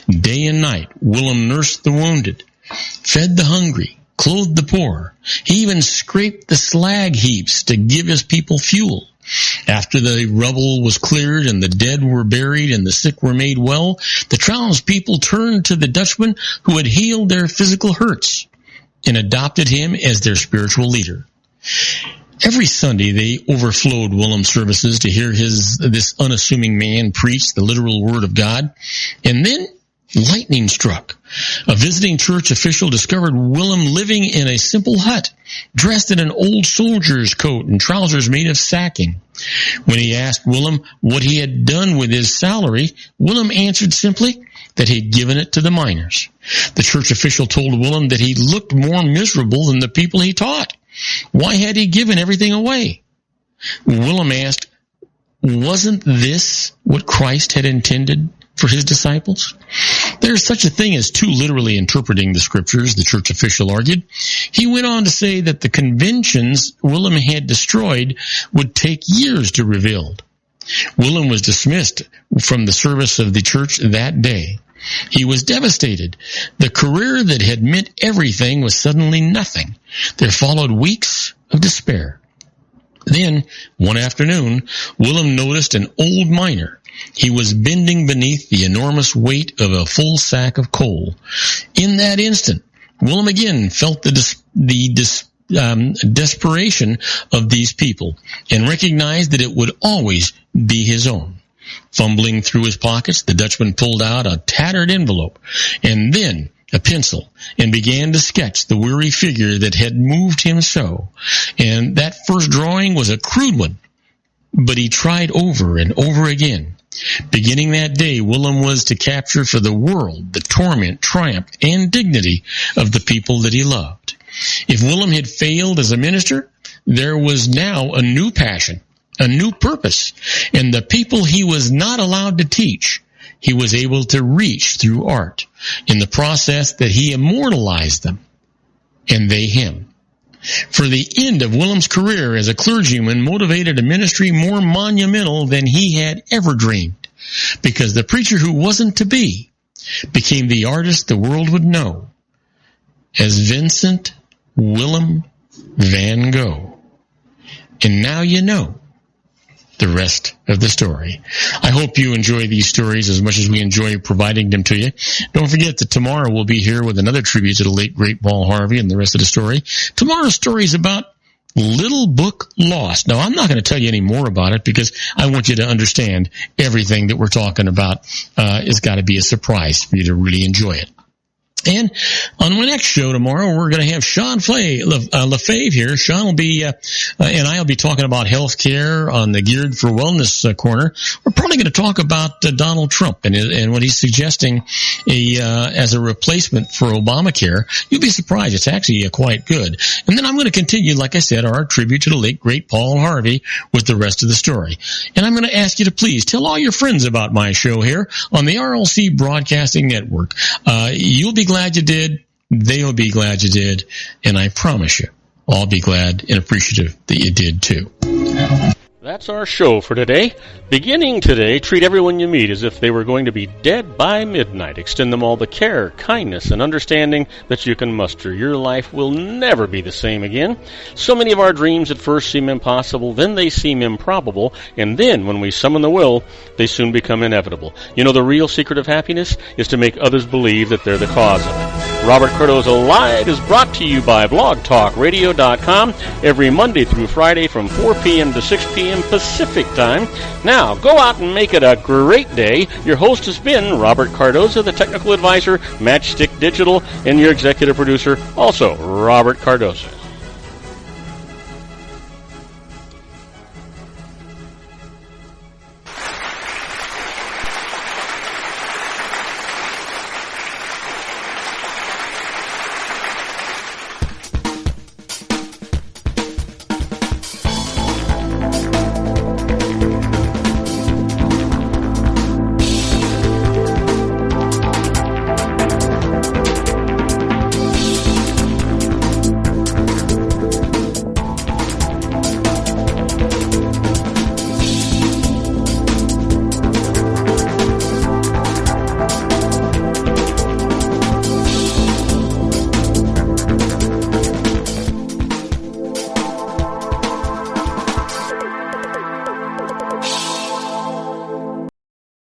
Day and night, Willem nursed the wounded, fed the hungry, clothed the poor. He even scraped the slag heaps to give his people fuel. After the rubble was cleared and the dead were buried and the sick were made well, the townspeople turned to the Dutchman who had healed their physical hurts and adopted him as their spiritual leader. Every Sunday they overflowed Willem's services to hear this unassuming man preach the literal word of God. And then lightning struck. A visiting church official discovered Willem living in a simple hut, dressed in an old soldier's coat and trousers made of sacking. When he asked Willem what he had done with his salary, Willem answered simply that he had given it to the miners. The church official told Willem that he looked more miserable than the people he taught. Why had he given everything away? Willem asked, wasn't this what Christ had intended for his disciples? There's such a thing as too literally interpreting the scriptures, the church official argued. He went on to say that the conventions Willem had destroyed would take years to rebuild. Willem was dismissed from the service of the church that day. He was devastated. The career that had meant everything was suddenly nothing. There followed weeks of despair. Then, one afternoon, Willem noticed an old miner. He was bending beneath the enormous weight of a full sack of coal. In that instant, Willem again felt the desperation of these people and recognized that it would always be his own. Fumbling through his pockets, the Dutchman pulled out a tattered envelope and then a pencil and began to sketch the weary figure that had moved him so. And that first drawing was a crude one, but he tried over and over again. Beginning that day, Willem was to capture for the world the torment, triumph, and dignity of the people that he loved. If Willem had failed as a minister, there was now a new passion, a new purpose, and the people he was not allowed to teach, he was able to reach through art. In the process that he immortalized them, and they him. For the end of Willem's career as a clergyman motivated a ministry more monumental than he had ever dreamed, because the preacher who wasn't to be became the artist the world would know as Vincent Willem van Gogh. And now you know the rest of the story. I hope you enjoy these stories as much as we enjoy providing them to you. Don't forget that tomorrow we'll be here with another tribute to the late, great Paul Harvey and the rest of the story. Tomorrow's story is about Little Book Lost. Now, I'm not going to tell you any more about it because I want you to understand everything that we're talking about has got to be a surprise for you to really enjoy it. And on my next show tomorrow, we're going to have Sean Lefebvre here. Sean will be, and I will be talking about health care on the Geared for Wellness corner. We're probably going to talk about Donald Trump and what he's suggesting as a replacement for Obamacare. You'll be surprised. It's actually quite good. And then I'm going to continue, like I said, our tribute to the late, great Paul Harvey with the rest of the story. And I'm going to ask you to please tell all your friends about my show here on the RLC Broadcasting Network. You'll be glad you did, they'll be glad you did, and I promise you, I'll be glad and appreciative that you did too. That's our show for today. Beginning today, treat everyone you meet as if they were going to be dead by midnight. Extend them all the care, kindness, and understanding that you can muster. Your life will never be the same again. So many of our dreams at first seem impossible, then they seem improbable, and then when we summon the will, they soon become inevitable. You know, the real secret of happiness is to make others believe that they're the cause of it. Robert Cardoza Live is brought to you by blogtalkradio.com every Monday through Friday from 4 p.m. to 6 p.m. Pacific Time. Now, go out and make it a great day. Your host has been Robert Cardoza, the technical advisor, Matchstick Digital, and your executive producer, also Robert Cardoza.